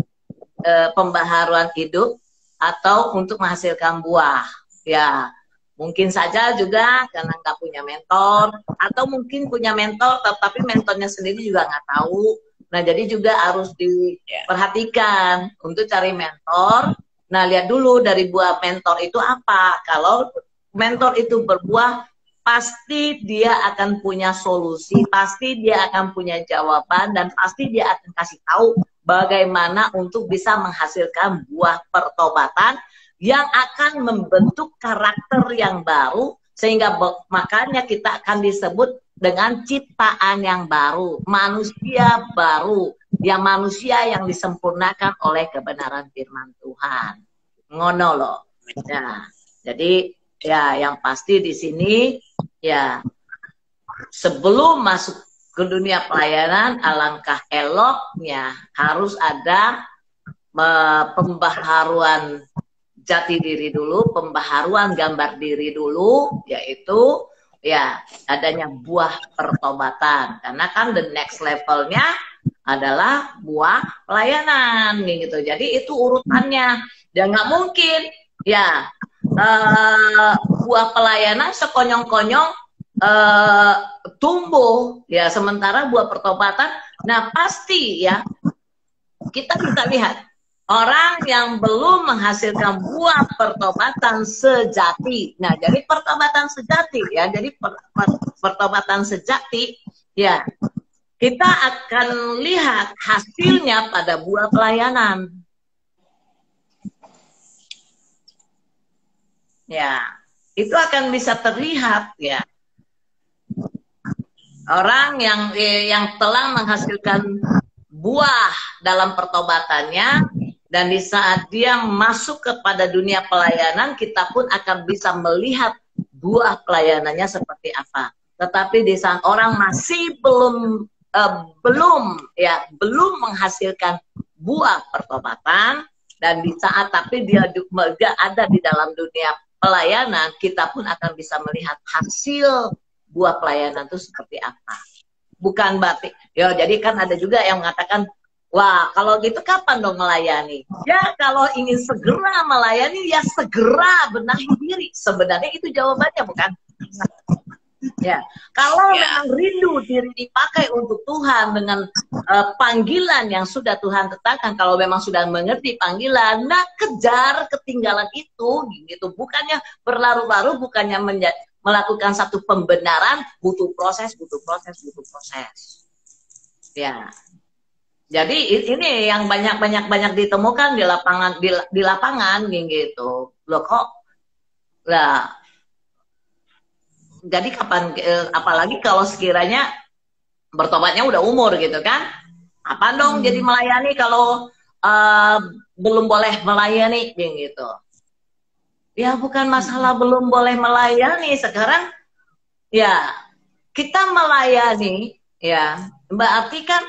A: hidup atau untuk menghasilkan buah. Ya, mungkin saja juga karena nggak punya mentor, atau mungkin punya mentor, tetapi mentornya sendiri juga nggak tahu. Nah, jadi juga harus diperhatikan untuk cari mentor. Nah, lihat dulu dari buah mentor itu apa. Kalau mentor itu berbuah, pasti dia akan punya solusi, pasti dia akan punya jawaban, dan pasti dia akan kasih tahu bagaimana untuk bisa menghasilkan buah pertobatan yang akan membentuk karakter yang baru, sehingga makanya kita akan disebut dengan ciptaan yang baru, manusia baru, yang manusia yang disempurnakan oleh kebenaran firman Tuhan. Ngono loh. Nah, jadi ya yang pasti di sini ya sebelum masuk ke dunia pelayanan alangkah eloknya harus ada pembaharuan jati diri dulu, pembaharuan gambar diri dulu, yaitu ya adanya buah pertobatan. Karena kan the next levelnya adalah buah pelayanan gitu. Jadi itu urutannya. Dan nggak mungkin ya buah pelayanan sekonyong-konyong tumbuh ya, sementara buah pertobatan, nah pasti ya kita bisa lihat orang yang belum menghasilkan buah pertobatan sejati. Nah, jadi pertobatan sejati ya, jadi pertobatan sejati ya kita akan lihat hasilnya pada buah pelayanan. Ya, itu akan bisa terlihat ya. Orang yang telah menghasilkan buah dalam pertobatannya, dan di saat dia masuk kepada dunia pelayanan, kita pun akan bisa melihat buah pelayanannya seperti apa. Tetapi di saat orang masih belum menghasilkan buah pertobatan, dan di saat tapi dia ada di dalam dunia pelayanan, kita pun akan bisa melihat hasil buah pelayanan itu seperti apa. Bukan batik. Ya, jadi kan ada juga yang mengatakan, wah kalau gitu kapan dong melayani? Ya kalau ingin segera melayani, ya segera benahi diri. Sebenarnya itu jawabannya, bukan? Ya, kalau memang rindu diri dipakai untuk Tuhan dengan panggilan yang sudah Tuhan tetapkan, kalau memang sudah mengerti panggilan, nah kejar ketinggalan itu, gitu. Bukannya berlarut-larut, bukannya melakukan satu pembenaran, butuh proses. Ya, jadi ini yang banyak ditemukan di lapangan, gitu. Loh kok, lah. Jadi kapan, apalagi kalau sekiranya bertobatnya udah umur gitu kan, apa dong jadi melayani kalau belum boleh melayani gitu. Ya bukan masalah belum boleh melayani, sekarang ya kita melayani ya berarti kan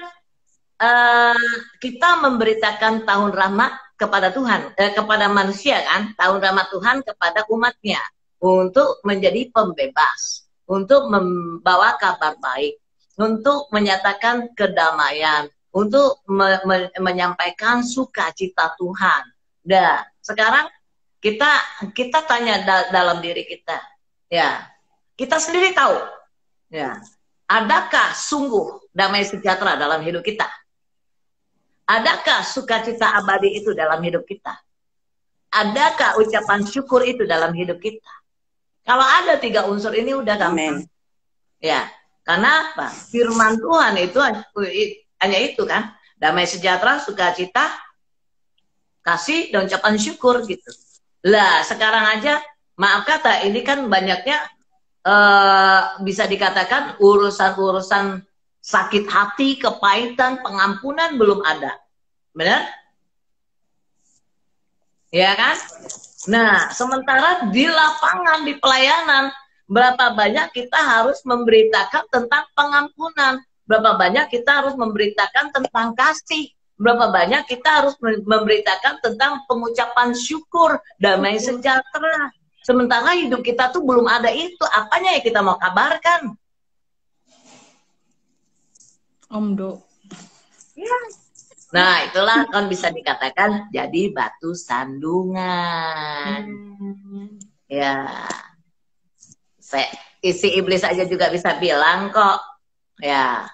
A: kita memberitakan tahun rahmat kepada Tuhan, kepada manusia kan, tahun rahmat Tuhan kepada umatnya untuk menjadi pembebas, untuk membawa kabar baik, untuk menyatakan kedamaian, untuk menyampaikan sukacita Tuhan. Nah, sekarang kita tanya dalam diri kita, ya, kita sendiri tahu, ya, adakah sungguh damai sejahtera dalam hidup kita? Adakah sukacita abadi itu dalam hidup kita? Adakah ucapan syukur itu dalam hidup kita? Kalau ada 3 unsur ini udah gampang. Ya, karena apa? Firman Tuhan itu hanya itu kan, damai sejahtera, sukacita, kasih, dan ucapan syukur gitu. Lah, sekarang aja, maaf kata, ini kan banyaknya bisa dikatakan urusan-urusan sakit hati, kepahitan, pengampunan belum ada. Benar? Ya kan? Nah, sementara di lapangan, di pelayanan, berapa banyak kita harus memberitakan tentang pengampunan, berapa banyak kita harus memberitakan tentang kasih, berapa banyak kita harus memberitakan tentang pengucapan syukur, damai sejahtera. Sementara hidup kita tuh belum ada itu, apanya ya kita mau kabarkan?
B: Om Do.
A: Ya. Nah, itulah kan bisa dikatakan jadi batu sandungan. Ya. Isi iblis aja juga bisa bilang kok. Ya.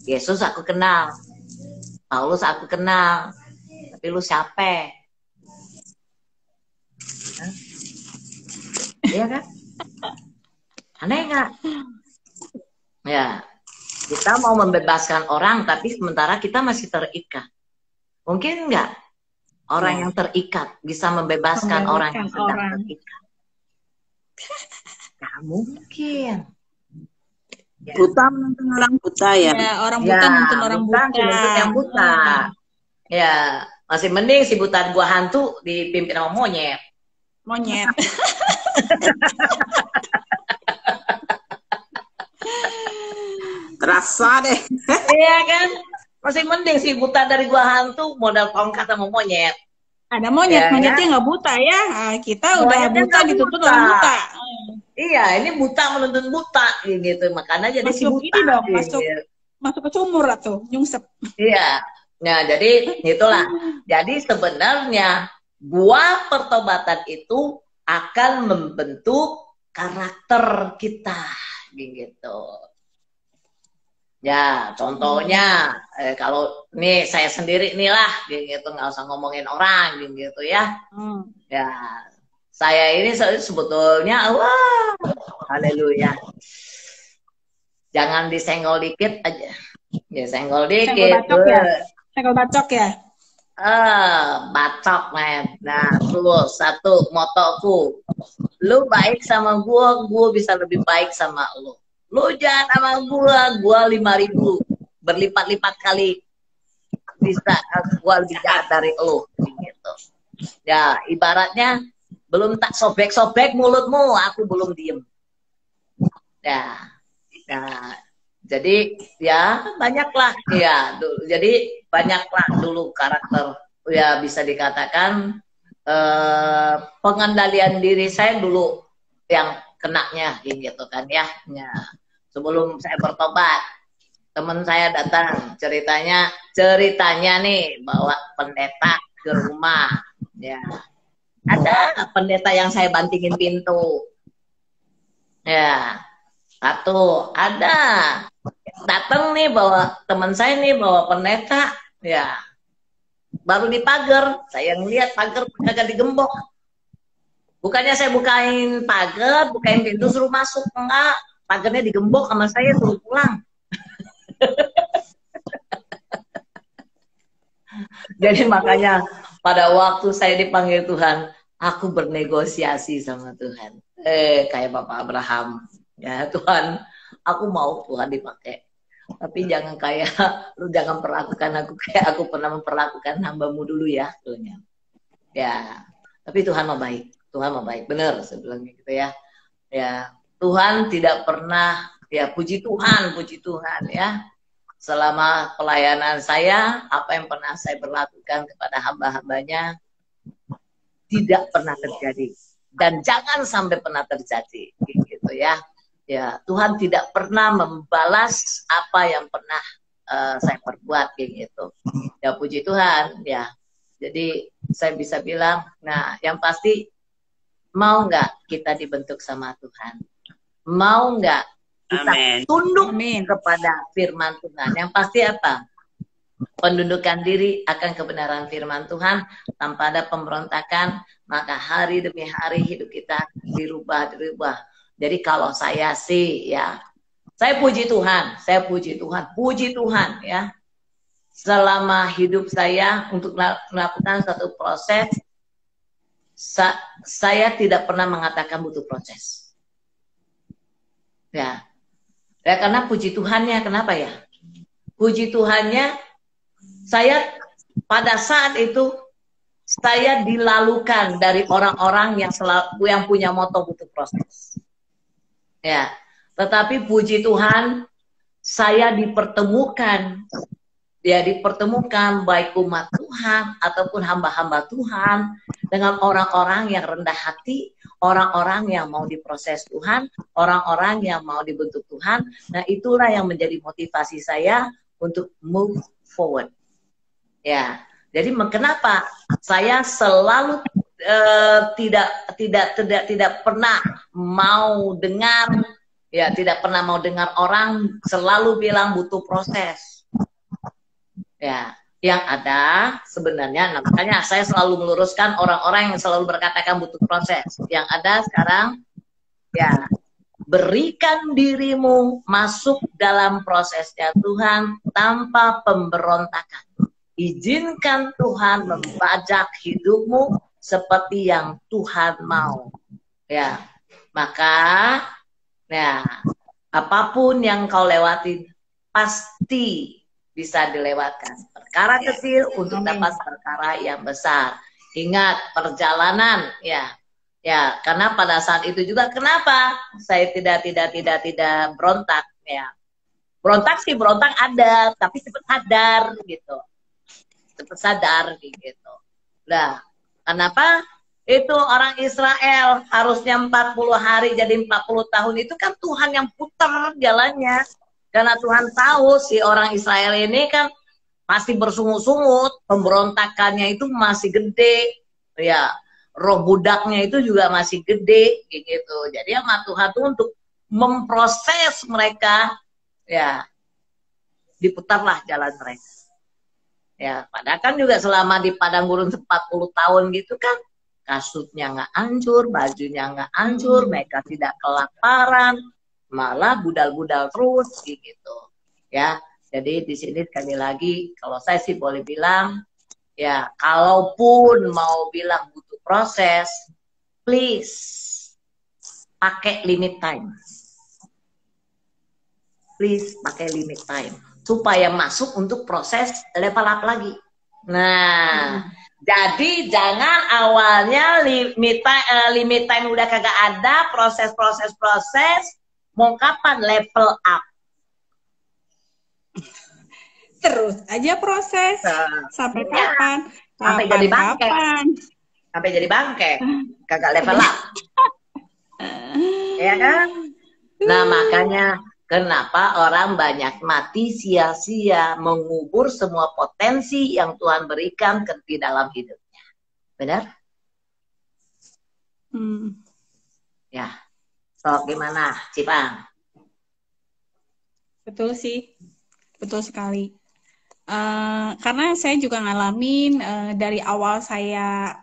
A: Yesus aku kenal. Paulus aku kenal. Tapi lu siapa? Iya kan? Aneh nggak? Ya. Kita mau membebaskan orang, tapi sementara kita masih terikat. Mungkin nggak orang yang terikat bisa membebaskan orang yang sedang terikat? Nggak mungkin. Ya.
C: Buta menuntun orang buta ya.
B: Ya, orang buta menuntun orang buta.
A: Menuntun yang buta. Ya, masih mending si buta gua hantu dipimpin sama monyet.
B: Monyet.
C: Terasa deh.
A: Iya kan? Masih mending si buta dari gua hantu modal tongkat sama monyet.
B: Ada monyet,
A: ya,
B: monyetnya nggak buta ya. Nah, kita udah buta dituntun orang buta.
A: Iya, ini buta menuntun buta gitu. Makanya jadi si buta.
B: Ini dong, masuk ke sumur atau nyungsep.
A: Iya. Nah, jadi itulah. Jadi sebenarnya buah pertobatan itu akan membentuk karakter kita gitu. Ya, contohnya kalau nih saya sendiri nih lah gitu, nggak usah ngomongin orang gitu ya. Ya, saya ini sebetulnya wah, haleluya. Jangan disenggol dikit aja. Ya, senggol dikit.
B: Senggol bacok ya. Senggol bacok ya.
A: Bacok, men. Nah, terus satu motoku. Lu baik sama gue bisa lebih baik sama lu. Lu jangan sama gua 5.000 berlipat-lipat kali bisa gua lebih jahat dari lu gitu. Ya, ibaratnya belum tak sobek-sobek mulutmu, aku belum diem. Ya. Nah, jadi ya banyaklah ya. Jadi banyaklah dulu karakter ya bisa dikatakan pengendalian diri saya dulu yang kenaknya gitu kan ya. Sebelum saya bertobat, teman saya datang ceritanya nih bawa pendeta ke rumah ya. Ada pendeta yang saya bantingin pintu ya. Satu ada datang nih bawa teman saya nih bawa pendeta ya. Baru di pagar saya ngeliat pagar kagak digembok. Bukannya saya bukain pagar, bukain pintu suruh masuk, enggak. Pagarnya digembok sama saya suruh pulang. Jadi makanya pada waktu saya dipanggil Tuhan, aku bernegosiasi sama Tuhan. Kayak Bapak Abraham. Ya Tuhan, aku mau Tuhan dipakai. Tapi jangan kayak, lu jangan perlakukan aku kayak aku pernah memperlakukan hamba-Mu dulu ya. Tuhan. Ya, tapi Tuhan mau baik. Tuhan mau baik, benar sebelumnya gitu ya. Ya, Tuhan tidak pernah ya puji Tuhan ya. selama pelayanan saya, apa yang pernah saya berlakukan kepada hamba-hambanya tidak pernah terjadi dan jangan sampai pernah terjadi, gitu ya. Ya, Tuhan tidak pernah membalas apa yang pernah saya perbuat, gitu. Ya puji Tuhan, ya. Jadi saya bisa bilang, nah yang pasti mau nggak kita dibentuk sama Tuhan? Mau nggak kita tunduk kepada firman Tuhan? Yang pasti apa? Pendudukan diri akan kebenaran firman Tuhan tanpa ada pemberontakan, maka hari demi hari hidup kita dirubah. Jadi kalau saya sih ya, saya puji Tuhan ya. Selama hidup saya untuk melakukan satu proses, saya tidak pernah mengatakan butuh proses. Ya, karena puji Tuhannya, kenapa ya? Puji Tuhannya, saya pada saat itu saya dilalukan dari orang-orang yang punya moto butuh proses. Ya, tetapi puji Tuhan, saya dipertemukan baik umat Tuhan ataupun hamba-hamba Tuhan dengan orang-orang yang rendah hati, orang-orang yang mau diproses Tuhan, orang-orang yang mau dibentuk Tuhan. Nah, itulah yang menjadi motivasi saya untuk move forward. Ya, jadi kenapa saya selalu tidak pernah mau dengar, ya tidak pernah mau dengar orang selalu bilang butuh proses. Ya, yang ada sebenarnya, makanya saya selalu meluruskan orang-orang yang selalu berkatakan butuh proses. Yang ada sekarang, ya berikan dirimu masuk dalam prosesnya Tuhan tanpa pemberontakan. Izinkan Tuhan membajak hidupmu seperti yang Tuhan mau. Ya, maka ya apapun yang kau lewati pasti bisa dilewatkan. Perkara kecil untuk dapat perkara yang besar. Ingat perjalanan, ya, karena pada saat itu juga kenapa saya tidak berontak, ya. Berontak ada, tapi cepat sadar, gitu. Cepat sadar, gitu. Nah, kenapa? Itu orang Israel harusnya 40 hari jadi 40 tahun itu kan Tuhan yang putar jalannya. Karena Tuhan tahu si orang Israel ini kan masih bersungut-sungut, pemberontakannya itu masih gede, ya roh budaknya itu juga masih gede, gitu. Jadi sama Tuhan tuh untuk memproses mereka, ya diputarlah jalan mereka. Ya, padahal kan juga selama di padang gurun 40 tahun gitu kan, kasutnya nggak hancur, bajunya nggak hancur, mereka tidak kelaparan, malah budal-budal terus gitu ya. Jadi di sini sekali lagi kalau saya sih boleh bilang ya, kalaupun mau bilang butuh proses, please pakai limit time, supaya masuk untuk proses level up lagi. Nah, jadi jangan awalnya limit time udah kagak ada, proses mau kapan level up?
B: Terus aja proses. Sampai
A: ya,
B: kapan?
A: Sampai jadi bangke. Sampai jadi bangke. Kagak level up. Ya kan? Nah, makanya kenapa orang banyak mati sia-sia mengubur semua potensi yang Tuhan berikan di dalam hidupnya. Benar? Ya. So, gimana, Cipang?
B: Betul sih, betul sekali. Karena saya juga ngalamin dari awal saya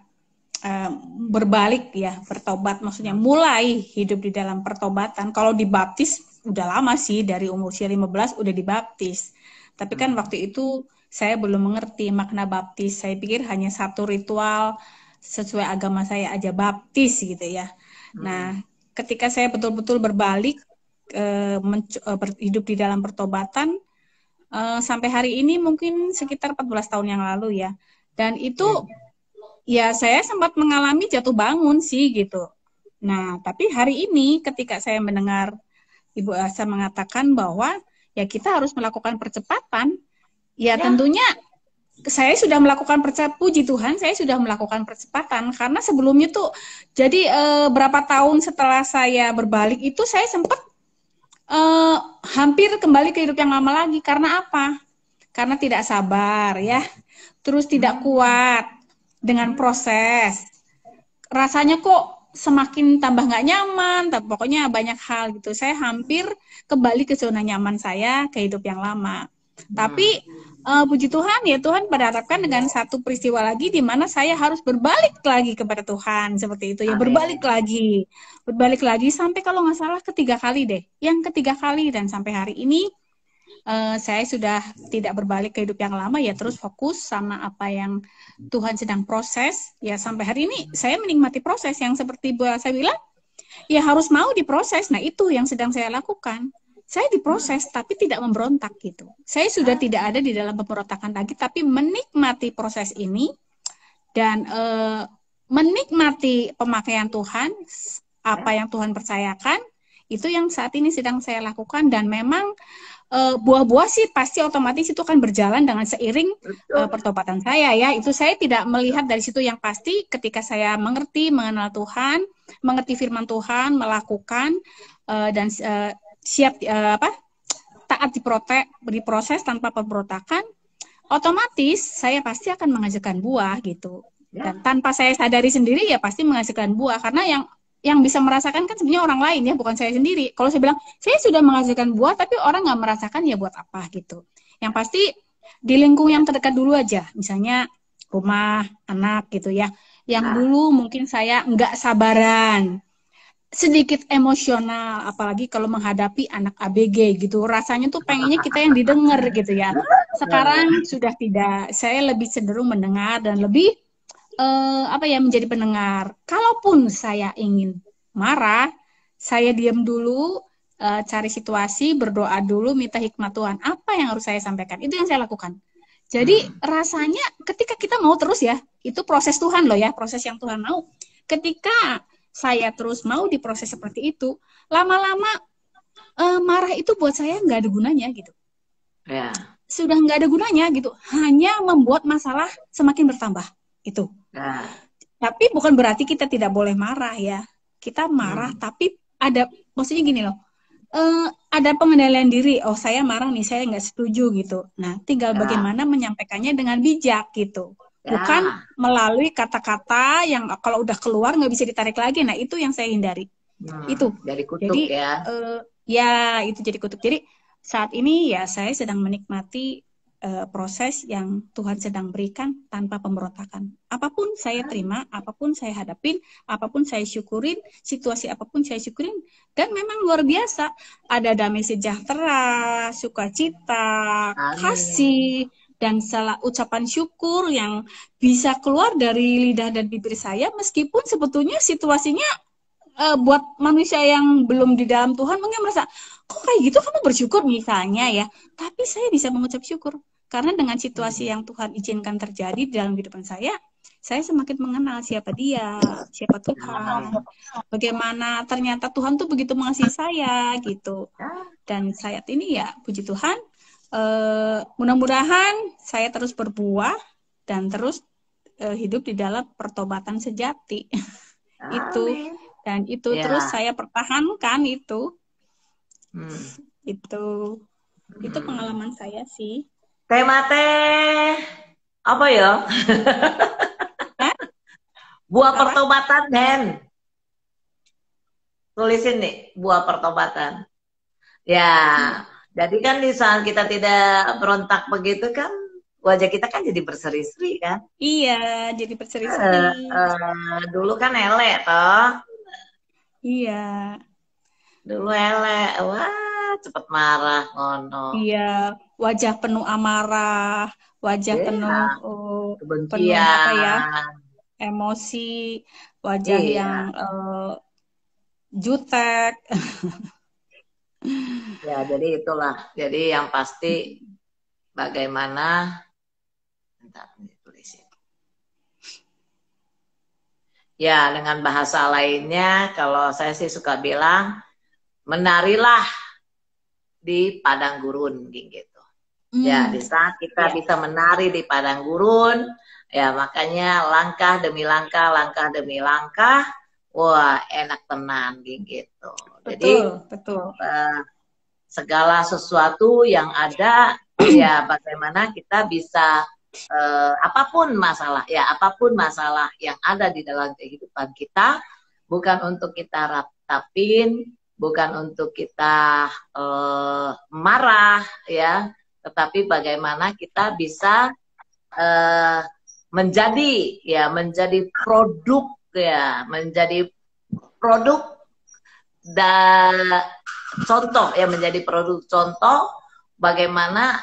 B: berbalik ya, bertobat, maksudnya mulai hidup di dalam pertobatan. Kalau dibaptis udah lama sih, dari umur usia 15 udah dibaptis. Tapi kan waktu itu saya belum mengerti makna baptis. Saya pikir hanya satu ritual sesuai agama saya aja baptis gitu ya. Nah, ketika saya betul-betul berbalik, hidup di dalam pertobatan, sampai hari ini mungkin sekitar 14 tahun yang lalu ya. Dan itu ya saya sempat mengalami jatuh bangun sih gitu. Nah, tapi hari ini ketika saya mendengar Ibu Asa mengatakan bahwa ya kita harus melakukan percepatan. Ya,
A: Ya.
B: tentunya saya sudah melakukan puji Tuhan, saya sudah melakukan percepatan karena sebelumnya tuh jadi berapa tahun setelah saya berbalik itu saya sempat hampir kembali ke hidup yang lama lagi. Karena apa? Karena tidak sabar ya, terus tidak kuat dengan proses. Rasanya kok semakin tambah nggak nyaman, pokoknya banyak hal gitu. Saya hampir kembali ke zona nyaman saya, ke hidup yang lama. Tapi puji Tuhan ya, Tuhan berharapkan dengan satu peristiwa lagi di mana saya harus berbalik lagi kepada Tuhan seperti itu ya.
A: Amin.
B: Berbalik lagi sampai kalau nggak salah ketiga kali deh, yang ketiga kali, dan sampai hari ini saya sudah tidak berbalik ke hidup yang lama ya, terus fokus sama apa yang Tuhan sedang proses ya. Sampai hari ini saya menikmati proses yang seperti Bu saya bilang ya, harus mau diproses. Nah, itu yang sedang saya lakukan. Saya diproses tapi tidak memberontak gitu. Saya sudah tidak ada di dalam pemberontakan lagi, tapi menikmati proses ini dan menikmati pemakaian Tuhan, apa yang Tuhan percayakan, itu yang saat ini sedang saya lakukan. Dan memang buah-buah sih pasti otomatis itu akan berjalan dengan seiring pertobatan saya ya. Itu saya tidak melihat dari situ. Yang pasti ketika saya mengenal Tuhan, mengerti firman Tuhan, melakukan dan siap taat diproses tanpa pemberontakan, otomatis saya pasti akan menghasilkan buah gitu. Dan tanpa saya sadari sendiri ya pasti menghasilkan buah, karena yang bisa merasakan kan sebenarnya orang lain ya, bukan saya sendiri. Kalau saya bilang saya sudah menghasilkan buah tapi orang nggak merasakan, ya buat apa gitu. Yang pasti di lingkung yang terdekat dulu aja, misalnya rumah, anak gitu ya. Yang dulu mungkin saya nggak sabaran, sedikit emosional, apalagi kalau menghadapi anak ABG gitu. Rasanya tuh pengennya kita yang didengar gitu ya. Sekarang sudah tidak, saya lebih cenderung mendengar dan lebih menjadi pendengar. Kalaupun saya ingin marah, saya diam dulu, cari situasi, berdoa dulu, minta hikmat Tuhan. Apa yang harus saya sampaikan? Itu yang saya lakukan. Jadi rasanya ketika kita mau terus ya, itu proses Tuhan loh ya, proses yang Tuhan mau. Ketika saya terus mau diproses seperti itu, lama-lama marah itu buat saya nggak ada gunanya gitu.
A: Ya.
B: Sudah nggak ada gunanya gitu, hanya membuat masalah semakin bertambah itu.
A: Nah.
B: Tapi bukan berarti kita tidak boleh marah ya. Kita marah tapi ada, maksudnya gini loh, ada pengendalian diri. Oh, saya marah nih, saya nggak setuju gitu. Nah, tinggal bagaimana menyampaikannya dengan bijak gitu. Bukan melalui kata-kata yang kalau udah keluar nggak bisa ditarik lagi. Nah, itu yang saya hindari. Itu.
A: Jadi kutuk
B: jadi,
A: ya.
B: Ya, itu jadi kutuk. Jadi saat ini ya saya sedang menikmati proses yang Tuhan sedang berikan tanpa pemberontakan. Apapun saya terima, apapun saya hadapin, apapun saya syukurin, situasi apapun saya syukurin, dan memang luar biasa. Ada damai sejahtera, sukacita, kasih, dan ucapan syukur yang bisa keluar dari lidah dan bibir saya, meskipun sebetulnya situasinya buat manusia yang belum di dalam Tuhan mungkin merasa, kok kayak gitu kamu bersyukur misalnya ya. Tapi saya bisa mengucap syukur. Karena dengan situasi yang Tuhan izinkan terjadi di dalam kehidupan saya semakin mengenal siapa Dia, siapa Tuhan, bagaimana ternyata Tuhan tuh begitu mengasihi saya gitu. Dan saat ini ya puji Tuhan, mudah-mudahan saya terus berbuah dan terus hidup di dalam pertobatan sejati. Itu. Dan itu terus saya pertahankan itu. Itu pengalaman saya sih.
A: Teh apa ya? Buah pertobatan, Den. Tulisin nih, buah pertobatan. Ya, jadi kan di saat kita tidak berontak begitu kan, wajah kita kan jadi berseri-seri kan?
B: Iya, jadi berseri-seri.
A: Dulu kan elek toh.
B: Iya.
A: Dulu elek, wah cepet marah, ngono.
B: Iya, wajah penuh amarah, wajah penuh
A: kebencian,
B: apa ya, emosi, wajah yang jutek.
A: Ya, jadi itulah. Jadi yang pasti bagaimana, bentar, ditulisin. Ya, dengan bahasa lainnya, kalau saya sih suka bilang, menarilah di padang gurun gitu. Ya, di saat kita bisa menari di padang gurun, ya makanya langkah demi langkah, wah enak tenan gitu. Jadi
B: betul.
A: segala sesuatu yang ada, ya bagaimana kita bisa apapun masalah yang ada di dalam kehidupan kita, bukan untuk kita ratapin, bukan untuk kita marah, ya, tetapi bagaimana kita bisa menjadi produk dan menjadi produk contoh bagaimana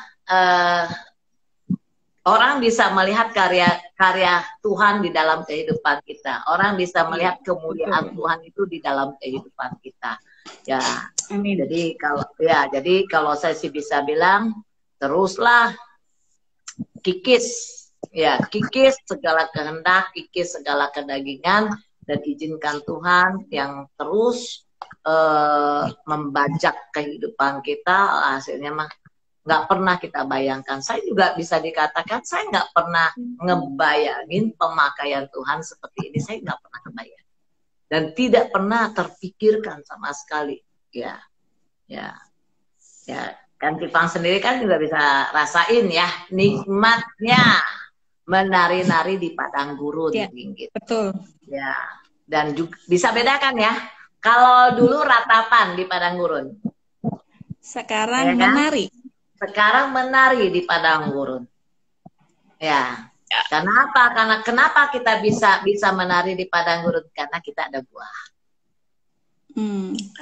A: orang bisa melihat karya Tuhan di dalam kehidupan kita. Orang bisa melihat kemuliaan Tuhan itu di dalam kehidupan kita. Ya, amin. Jadi kalau saya sih bisa bilang, teruslah kikis segala kehendak, kikis segala kedagingan, dan izinkan Tuhan yang terus membajak kehidupan kita. Hasilnya mah nggak pernah kita bayangkan. Saya juga bisa dikatakan saya nggak pernah ngebayangin pemakaian Tuhan seperti ini. Saya nggak pernah kebayang dan tidak pernah terpikirkan sama sekali. Ya kan Tifang sendiri kan juga bisa rasain ya nikmatnya menari-nari di padang gurun, gitu. Betul. Ya, dan juga bisa bedakan ya. Kalau dulu ratapan di padang gurun,
B: sekarang menari.
A: Sekarang menari di padang gurun. Ya. Kenapa? Kenapa kita bisa menari di padang gurun? Karena kita ada buah.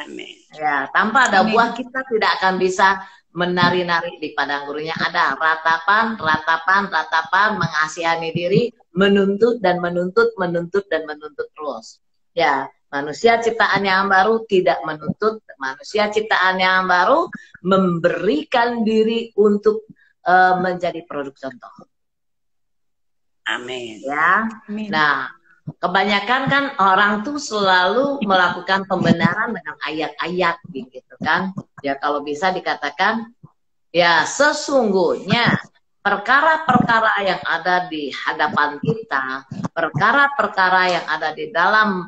C: Amin.
A: Ya, tanpa ada buah kita tidak akan bisa menari-nari di padang gurunnya. Ada ratapan, mengasihani diri, menuntut terus. Ya, manusia ciptaan yang baru tidak menuntut, manusia ciptaan yang baru memberikan diri untuk menjadi produk contoh.
C: Amin.
A: Ya. Amin. Nah, kebanyakan kan orang tuh selalu melakukan pembenaran dengan ayat-ayat gitu kan. Ya kalau bisa dikatakan, ya sesungguhnya perkara-perkara yang ada di hadapan kita, perkara-perkara yang ada di dalam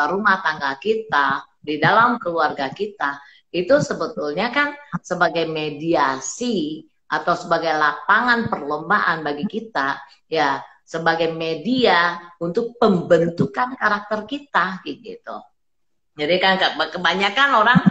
A: rumah tangga kita, di dalam keluarga kita, itu sebetulnya kan sebagai mediasi atau sebagai lapangan perlombaan bagi kita, ya sebagai media untuk pembentukan karakter kita, gitu. Jadi kan kebanyakan orang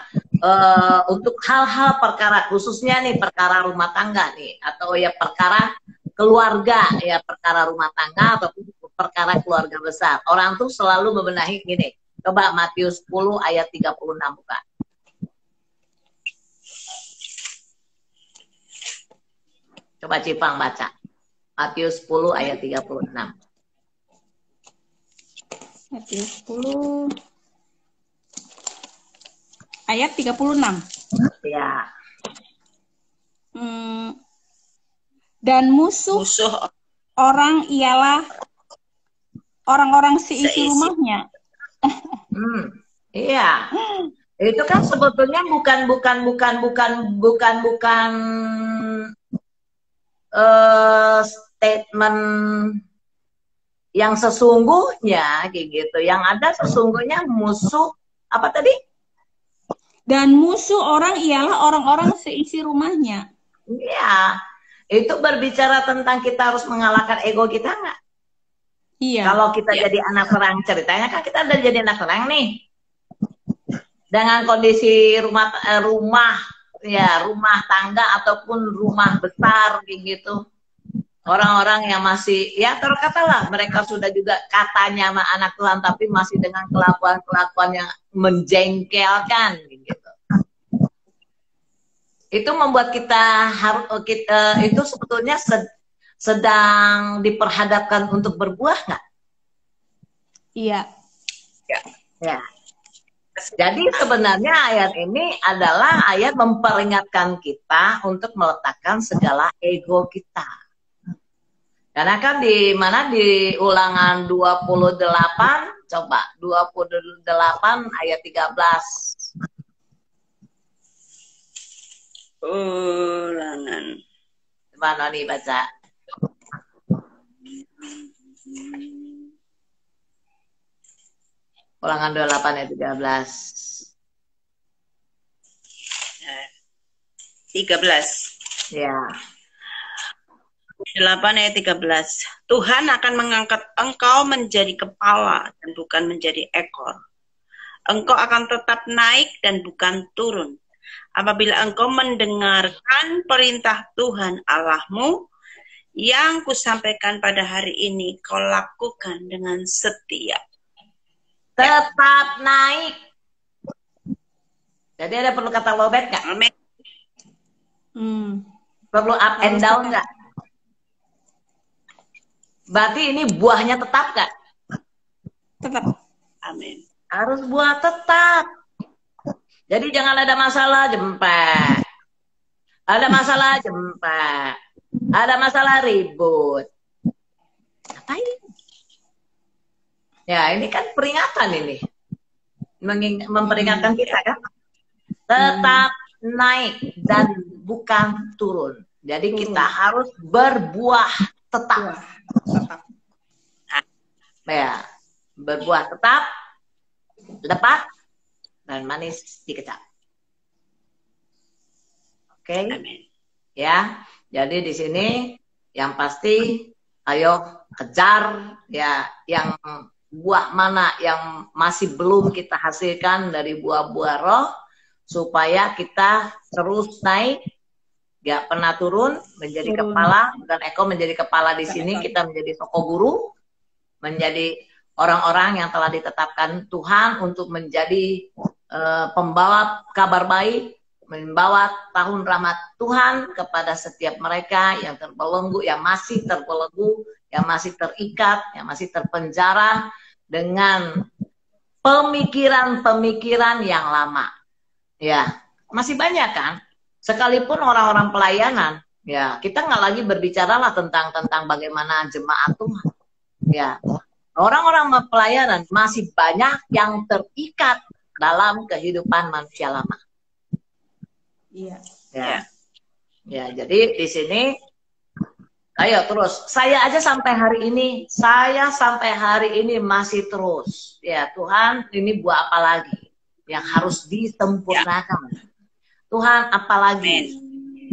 A: untuk hal-hal perkara khususnya nih perkara rumah tangga nih, atau ya perkara keluarga, ya perkara rumah tangga atau perkara keluarga besar, orang tuh selalu membenahi gini. Coba Matius 10 ayat 36 buka. Coba Cipang baca. Matius 10 ayat 36.
B: Matius 10 ayat 36.
A: Ya.
B: Dan musuh orang ialah orang-orang seisi rumahnya.
A: Iya. Itu kan sebetulnya bukan statement yang sesungguhnya kayak gitu. Yang ada sesungguhnya musuh apa tadi?
B: Dan musuh orang ialah orang-orang seisi rumahnya.
A: Iya. Itu berbicara tentang kita harus mengalahkan ego kita nggak? Iya. Kalau kita jadi anak terang, ceritanya kan kita udah jadi anak terang nih. Dengan kondisi rumah tangga ataupun rumah besar gitu. Orang-orang yang masih, ya terkatalah mereka sudah juga katanya sama anak Tuhan, tapi masih dengan kelakuan-kelakuan yang menjengkelkan gitu. Itu membuat kita itu sebetulnya sedang diperhadapkan untuk berbuah nggak?
B: Iya.
A: Ya. Jadi sebenarnya ayat ini adalah ayat memperingatkan kita untuk meletakkan segala ego kita. Karena kan di Ulangan 28, coba 28 ayat 13.
C: Ulangan.
A: Mana nih baca? Ulangan 28 ayat 13.
C: 13.
A: Ya.
C: 8 ayat 13. Tuhan akan mengangkat engkau menjadi kepala dan bukan menjadi ekor. Engkau akan tetap naik dan bukan turun. Apabila engkau mendengarkan perintah Tuhan Allahmu yang kusampaikan pada hari ini, kau lakukan dengan setia.
A: Tetap naik. Jadi ada perlu kata lowbat nggak?
C: Amin.
A: Perlu up and down nggak? Berarti ini buahnya tetap nggak?
B: Tetap.
C: Amin.
A: Harus buah tetap. Jadi jangan ada masalah jempek. Ada masalah jempek. Ada masalah ribut. Ngapain? Ya ini kan peringatan ini. Memperingatkan kita kan. Tetap naik dan bukan turun. Jadi kita harus berbuah tetap. Ya, berbuah tetap, lebat, dan manis dikecap. Oke, ya. Jadi di sini yang pasti, ayo kejar ya yang buah mana yang masih belum kita hasilkan dari buah-buah roh, supaya kita terus naik, gak pernah turun, menjadi kepala, dan Eko menjadi kepala di sini, kita menjadi toko guru, menjadi orang-orang yang telah ditetapkan Tuhan untuk menjadi pembawa kabar baik, membawa tahun rahmat Tuhan kepada setiap mereka yang terbelenggu, yang masih terbelenggu, yang masih terikat, yang masih terpenjara dengan pemikiran-pemikiran yang lama. Ya, masih banyak kan? Sekalipun orang-orang pelayanan, ya kita nggak lagi berbicara lah tentang bagaimana jemaat Tuhan. Ya, orang-orang pelayanan masih banyak yang terikat dalam kehidupan manusia lama.
B: Iya.
A: Ya, ya. Jadi di sini, ayo terus. Saya aja sampai hari ini masih terus. Ya Tuhan, ini buah apa lagi yang harus disempurnakan? Tuhan, apalagi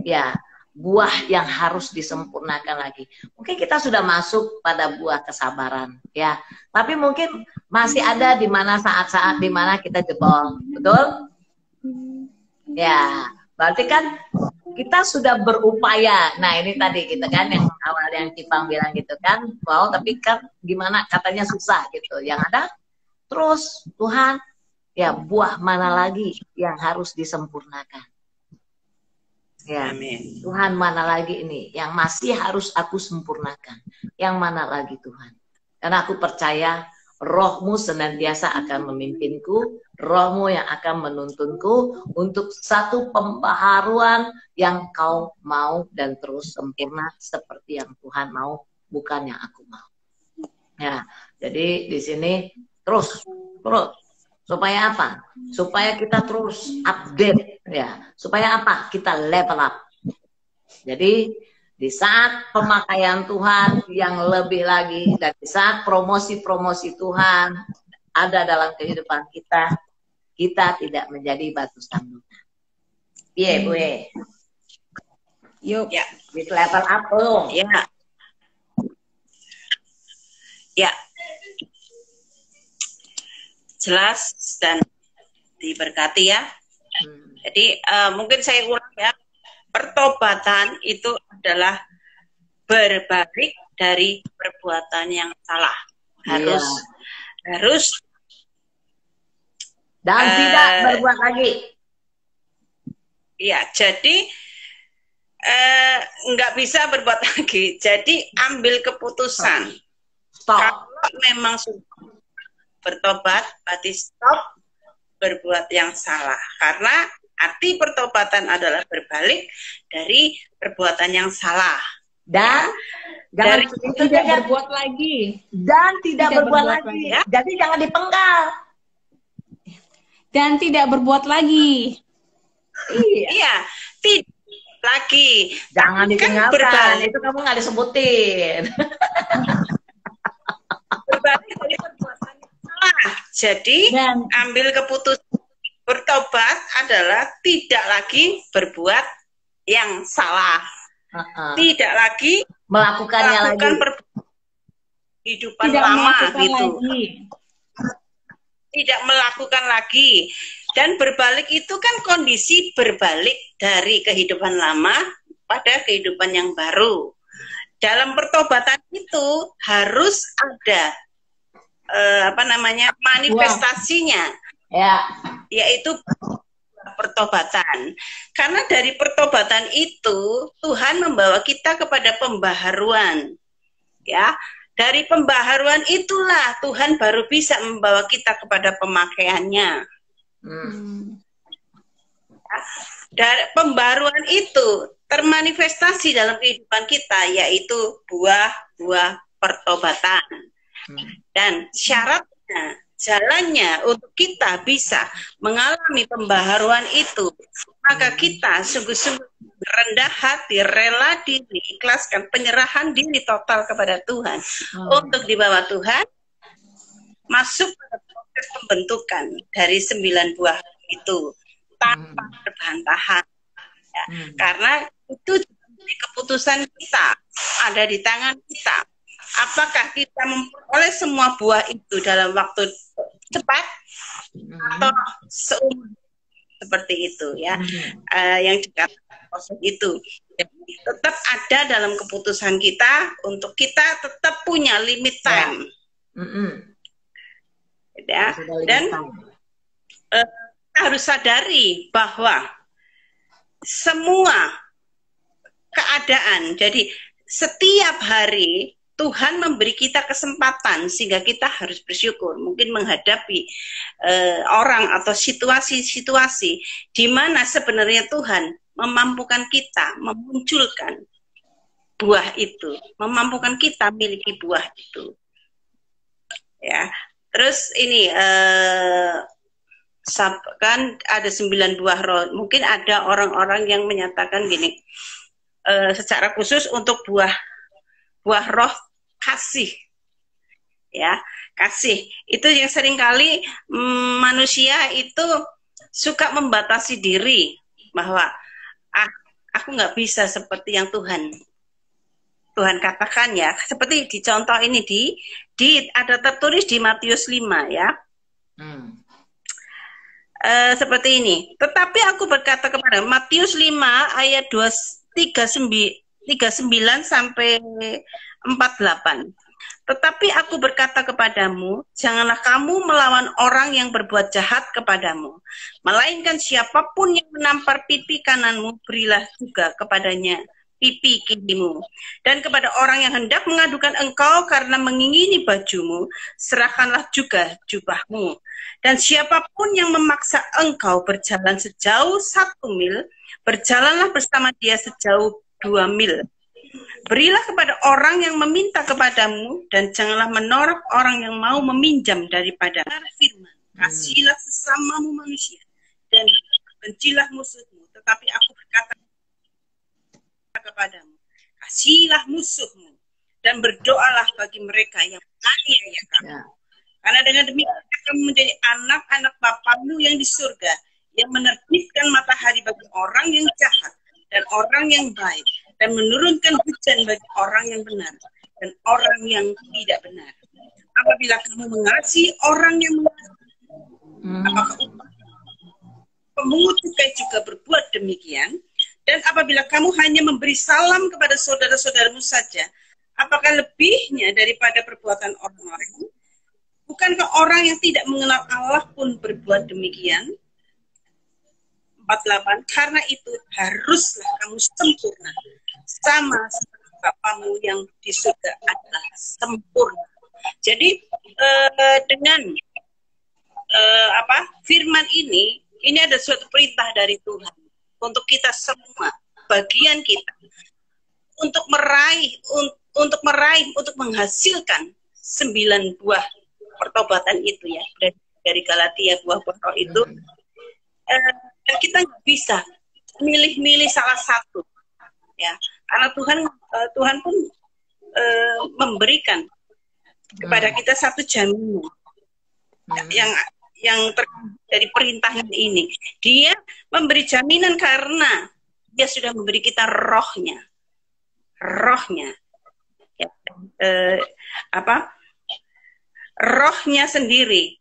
A: ya buah yang harus disempurnakan lagi. Mungkin kita sudah masuk pada buah kesabaran, ya. Tapi mungkin masih ada di mana saat-saat di mana kita jebol, betul? Ya, berarti kan kita sudah berupaya. Nah ini tadi kita kan yang awal yang Cipang bilang gitu kan, wow, tapi kan gimana katanya susah gitu. Yang ada terus Tuhan. Ya, buah mana lagi yang harus disempurnakan? Ya, amin. Tuhan, mana lagi ini yang masih harus aku sempurnakan? Yang mana lagi Tuhan? Karena aku percaya Roh-Mu senantiasa akan memimpinku, Roh-Mu yang akan menuntunku untuk satu pembaharuan yang Kau mau dan terus sempurna seperti yang Tuhan mau, bukan yang aku mau. Ya, jadi di sini terus. Supaya apa? Supaya kita terus update, ya. Supaya apa? Kita level up. Jadi di saat pemakaian Tuhan yang lebih lagi, dan di saat promosi-promosi Tuhan ada dalam kehidupan kita, kita tidak menjadi batu sandungan. Iya, Bu.
B: Yuk,
C: ya.
A: Di level up belum?
C: Ya. Ya. Jelas dan diberkati ya. Jadi mungkin saya ulang ya, pertobatan itu adalah berbalik dari perbuatan yang salah. Harus
A: dan tidak berbuat lagi.
C: Iya, jadi nggak bisa berbuat lagi. Jadi ambil keputusan.
A: Stop.
C: Kalau memang sudah bertobat, berarti stop berbuat yang salah. Karena arti pertobatan adalah berbalik dari perbuatan yang salah.
A: Dan jangan
B: tidak berbuat lagi.
A: Dan tidak berbuat lagi. Ya? Jadi jangan dipenggal.
B: Dan tidak berbuat lagi.
C: Iya, tidak lagi.
A: Jangan
C: Kan
A: ditinggalkan,
C: berbalik,
A: itu kamu nggak disebutin.
C: berbalik dari perbuatan yang salah. Jadi
A: Dan
C: ambil keputusan bertobat adalah tidak lagi berbuat yang salah, tidak lagi
A: melakukannya
C: melakukan
A: lagi.
C: kehidupan
B: Tidak
C: lama
B: melakukan
C: gitu.
B: lagi.
C: Tidak melakukan lagi. Dan berbalik itu kan kondisi berbalik dari kehidupan lama pada kehidupan yang baru. Dalam pertobatan itu harus ada manifestasinya,
A: Ya.
C: yaitu pertobatan. Karena dari pertobatan itu Tuhan membawa kita kepada pembaharuan. Ya. Dari pembaharuan itulah Tuhan baru bisa membawa kita kepada pemakaiannya. Dari pembaruan itu termanifestasi dalam kehidupan kita, yaitu buah-buah pertobatan. Dan syaratnya, jalannya untuk kita bisa mengalami pembaharuan itu, maka kita sungguh-sungguh rendah hati, rela diri, ikhlaskan, penyerahan diri total kepada Tuhan untuk dibawa Tuhan masuk pada proses pembentukan dari 9 buah itu tanpa perbantahan. Ya. Karena itu keputusan kita, ada di tangan kita. Apakah kita memperoleh semua buah itu dalam waktu cepat atau seumur seperti itu ya, yang dikatakan proses itu. Jadi, tetap ada dalam keputusan kita untuk kita tetap punya limit time. Ya. Dan kita harus sadari bahwa semua keadaan, jadi setiap hari Tuhan memberi kita kesempatan sehingga kita harus bersyukur. Mungkin menghadapi orang atau situasi-situasi di mana sebenarnya Tuhan memampukan kita memunculkan buah itu, memampukan kita miliki buah itu. Ya, terus ini kan ada 9 buah roh. Mungkin ada orang-orang yang menyatakan gini, secara khusus untuk buah roh kasih, ya, kasih itu yang seringkali manusia itu suka membatasi diri bahwa aku nggak bisa seperti yang Tuhan katakan ya, seperti di contoh ini di ada tertulis di Matius 5 ya. Seperti ini. Tetapi aku berkata kepada Matius 5 ayat 39 sampai 48. Tetapi aku berkata kepadamu, janganlah kamu melawan orang yang berbuat jahat kepadamu, melainkan siapapun yang menampar pipi kananmu, berilah juga kepadanya pipi kirimu. Dan kepada orang yang hendak mengadukan engkau karena mengingini bajumu, serahkanlah juga jubahmu. Dan siapapun yang memaksa engkau berjalan sejauh 1 mil, berjalanlah bersama dia sejauh 2 mil. Berilah kepada orang yang meminta kepadamu, dan janganlah menolak orang yang mau meminjam daripada firman. Kasihilah sesamamu manusia, dan bencilah musuhmu. Tetapi aku berkata kepadamu, kasihilah musuhmu, dan berdoalah bagi mereka yang menganiaya kamu. Karena dengan demikian kamu menjadi anak-anak Bapamu yang di surga, yang menerbitkan matahari bagi orang yang jahat dan orang yang baik, dan menurunkan hujan bagi orang yang benar dan orang yang tidak benar. Apabila kamu mengasihi orang yang mengasihi, apakah pemungut cukai juga berbuat demikian? Dan apabila kamu hanya memberi salam kepada saudara-saudaramu saja, apakah lebihnya daripada perbuatan orang lain? Bukankah orang yang tidak mengenal Allah pun berbuat demikian? 48. Karena itu haruslah kamu sempurna, sama seperti Bapamu yang di surga adalah sempurna. Jadi dengan firman ini ada suatu perintah dari Tuhan untuk kita semua, bagian kita, untuk menghasilkan 9 buah pertobatan itu ya, dari Galatia, buah-buah roh itu. Dan kita nggak bisa milih-milih salah satu. ya. Karena Tuhan pun memberikan kepada kita satu jaminan yang dari perintahnya ini. Dia memberi jaminan karena dia sudah memberi kita rohnya ya, rohnya sendiri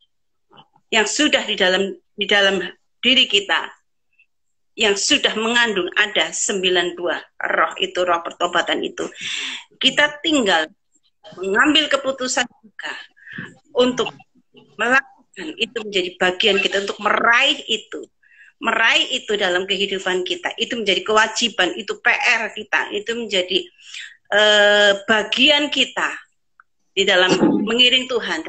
C: yang sudah di dalam diri kita, yang sudah mengandung ada 92 roh itu, roh pertobatan itu. Kita tinggal mengambil keputusan juga untuk melakukan itu, menjadi bagian kita untuk meraih itu dalam kehidupan kita. Itu menjadi kewajiban, itu PR kita, itu menjadi bagian kita di dalam mengiring Tuhan.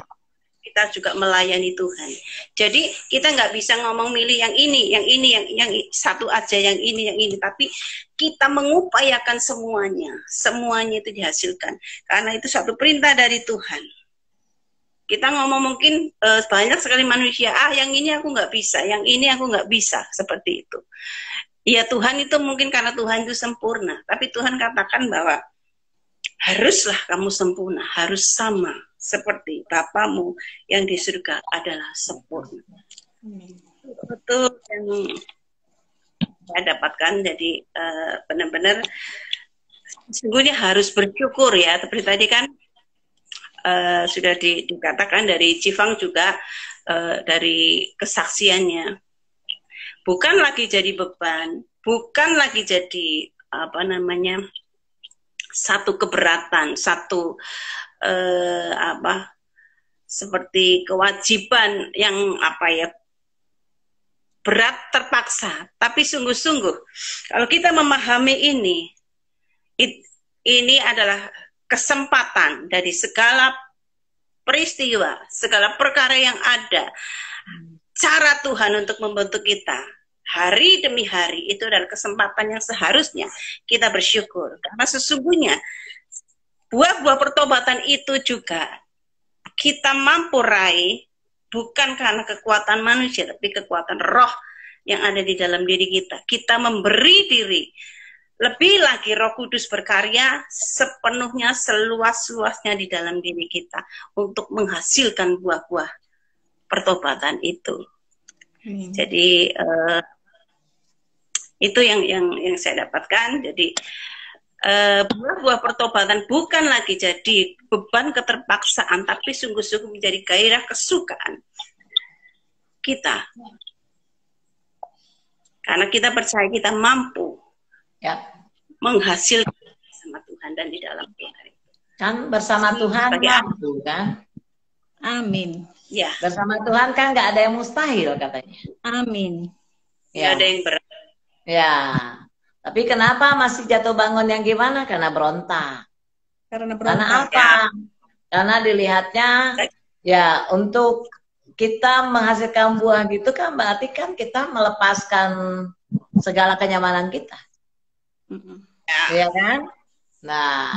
C: Kita juga melayani Tuhan. Jadi kita nggak bisa ngomong milih yang ini, yang satu aja, yang ini, tapi kita mengupayakan semuanya itu dihasilkan. Karena itu satu perintah dari Tuhan. Kita ngomong mungkin banyak sekali manusia, yang ini aku nggak bisa, yang ini aku nggak bisa, seperti itu. Ya Tuhan itu mungkin karena Tuhan itu sempurna, tapi Tuhan katakan bahwa haruslah kamu sempurna, harus sama seperti Bapamu yang di surga adalah sempurna. Itu yang saya dapatkan. Jadi benar-benar sesungguhnya harus bersyukur ya. Seperti tadi kan sudah dikatakan dari Cifang juga, dari kesaksiannya. Bukan lagi jadi beban, bukan lagi jadi satu keberatan, satu seperti kewajiban yang berat terpaksa, tapi sungguh-sungguh kalau kita memahami ini adalah kesempatan dari segala peristiwa, segala perkara yang ada, cara Tuhan untuk membentuk kita hari demi hari, itu adalah kesempatan yang seharusnya kita bersyukur, karena sesungguhnya buah-buah pertobatan itu juga kita mampu raih bukan karena kekuatan manusia, tapi kekuatan roh yang ada di dalam diri kita. Kita memberi diri, lebih lagi Roh Kudus berkarya sepenuhnya, seluas-luasnya di dalam diri kita untuk menghasilkan buah-buah pertobatan itu. Jadi itu yang saya dapatkan. Jadi buah-buah pertobatan bukan lagi jadi beban keterpaksaan, tapi sungguh-sungguh menjadi gairah kesukaan kita. Karena kita percaya kita mampu menghasilkan bersama Tuhan dan di dalam Tuhan.
A: Kan bersama Tuhan mampu kan?
B: Amin.
C: Ya.
A: Bersama Tuhan kan nggak ada yang mustahil katanya.
B: Amin.
C: Ya. Nggak ada yang berat.
A: Ya. Tapi kenapa masih jatuh bangun yang gimana? Karena berontak. Karena apa? Karena dilihatnya ya untuk kita menghasilkan buah gitu kan berarti kan kita melepaskan segala kenyamanan kita. Iya kan? Nah,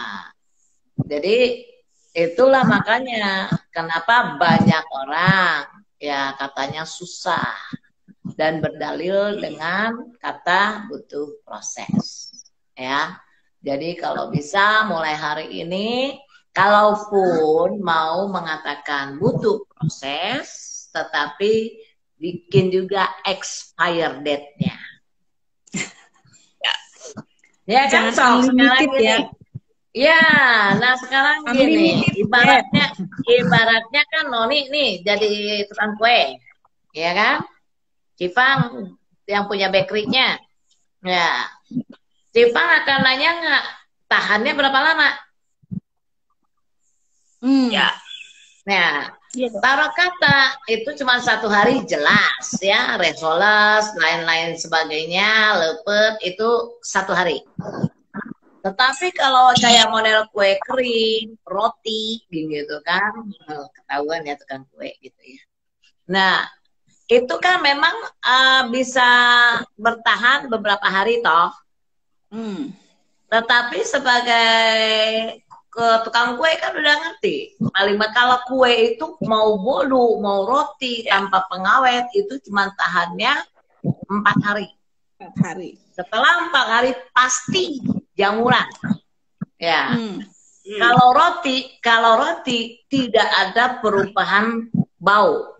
A: jadi itulah makanya kenapa banyak orang ya katanya susah dan berdalil dengan kata butuh proses, ya. Jadi kalau bisa mulai hari ini, kalaupun mau mengatakan butuh proses, tetapi bikin juga expire date-nya. Ya kan, sekarang gini. Ya, nah sekarang gini, ibaratnya kan Noni nih jadi tukang kue, ya kan? Cifang yang punya bakery-nya. Ya. Cifang akan nanya nggak tahannya berapa lama?
C: Ya.
A: Nah, taruh kata itu cuma 1 hari jelas ya, resoles, lain-lain sebagainya, lepet itu 1 hari. Tetapi kalau kayak model kue kering, roti gitu kan, ketahuan ya tukang kue gitu ya. Nah, itu kan memang bisa bertahan beberapa hari toh. Tetapi sebagai tukang kue kan udah ngerti. Paling kalau kue itu mau bolu, mau roti tanpa pengawet itu cuma tahannya 4 hari.
B: 4 hari.
A: Setelah 4 hari pasti jamuran. Ya. Kalau roti tidak ada perubahan bau.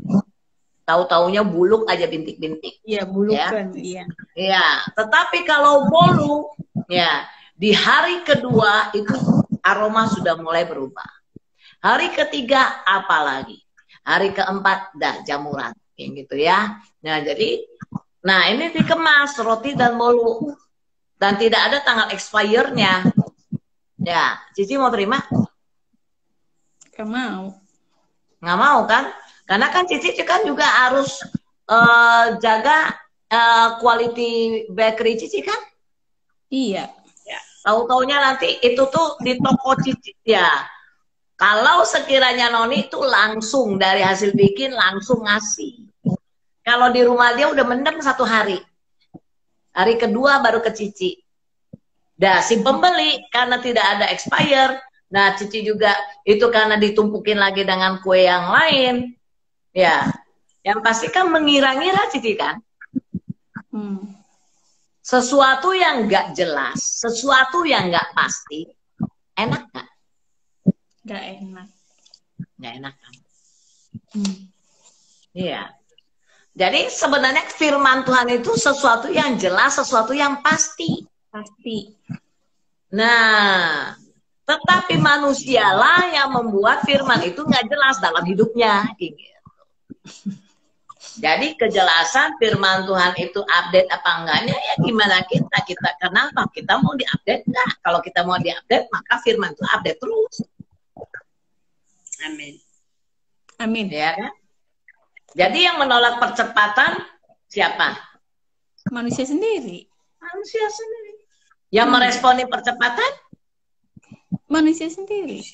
A: Tahu-taunya buluk aja bintik-bintik.
B: Iya, bulukan, iya.
A: Ya, tetapi kalau bolu, ya, di hari kedua itu aroma sudah mulai berubah. Hari ketiga apalagi. Hari keempat dah jamuran, kayak gitu ya. Nah, jadi ini dikemas roti dan bolu dan tidak ada tanggal expire-nya. Ya, Cici mau terima?
B: Gak mau.
A: Nggak mau kan? Karena kan Cici kan juga harus jaga quality bakery Cici kan?
B: Iya.
A: Tahu-taunya nanti itu tuh di toko Cici ya. Kalau sekiranya Noni itu langsung dari hasil bikin langsung ngasih. Kalau di rumah dia udah mendem 1 hari. Hari kedua baru ke Cici. Dah si pembeli karena tidak ada expire. Nah Cici juga itu karena ditumpukin lagi dengan kue yang lain. Ya, yang pasti kan mengira-ngira Cici kan. Sesuatu yang nggak jelas, sesuatu yang nggak pasti, enak nggak?
B: Nggak enak.
A: Nggak enak kan? Iya. Jadi sebenarnya firman Tuhan itu sesuatu yang jelas, sesuatu yang pasti.
B: Pasti.
A: Nah, tetapi manusialah yang membuat firman itu nggak jelas dalam hidupnya. Gitu. Jadi kejelasan firman Tuhan itu update apa enggaknya ya gimana kita kenapa kita mau diupdate enggak? Kalau kita mau diupdate maka firman itu update terus.
C: Amin.
B: Amin.
A: Ya kan? Jadi yang menolak percepatan siapa?
B: Manusia sendiri.
A: Manusia sendiri. Yang meresponi percepatan?
B: Manusia sendiri.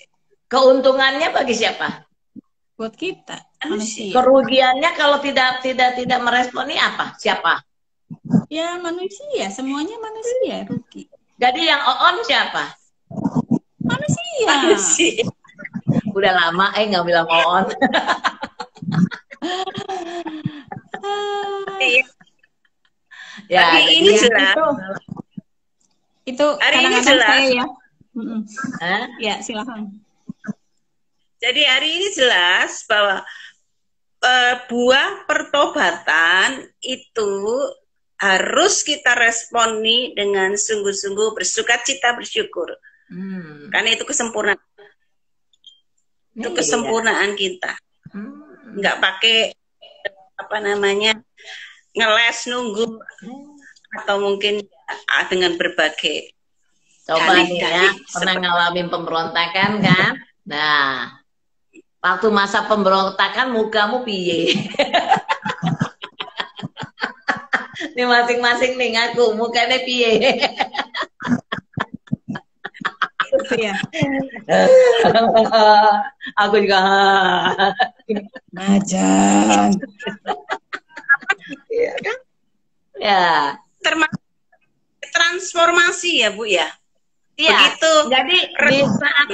A: Keuntungannya bagi siapa?
B: Buat kita. Manusia.
A: Kerugiannya kalau tidak meresponi apa? Siapa?
B: Ya manusia, semuanya manusia rugi.
A: Jadi yang on siapa?
B: Manusia.
A: Udah lama nggak bilang on. Ya,
C: tapi ini jelas.
B: Itu
C: hari ini
B: kadang-kadang
C: jelas.
B: saya ya. Ya, silakan.
C: Jadi hari ini jelas bahwa buah pertobatan itu harus kita responi dengan sungguh-sungguh bersukacita bersyukur. Karena itu kesempurnaan. Itu kesempurnaan kita. Nggak pakai ngeles nunggu atau mungkin dengan berbagai
A: coba nih ya pernah ngalamin pemberontakan kan? Nah, waktu masa pemberontakan mukamu piye? Nih masing-masing nih ngaku mukanya piye?
B: Ya.
A: Aku juga
B: majan.
A: Iya kan? Ya.
C: Termasuk transformasi ya Bu ya.
A: Iya.
C: Begitu.
A: Jadi di saat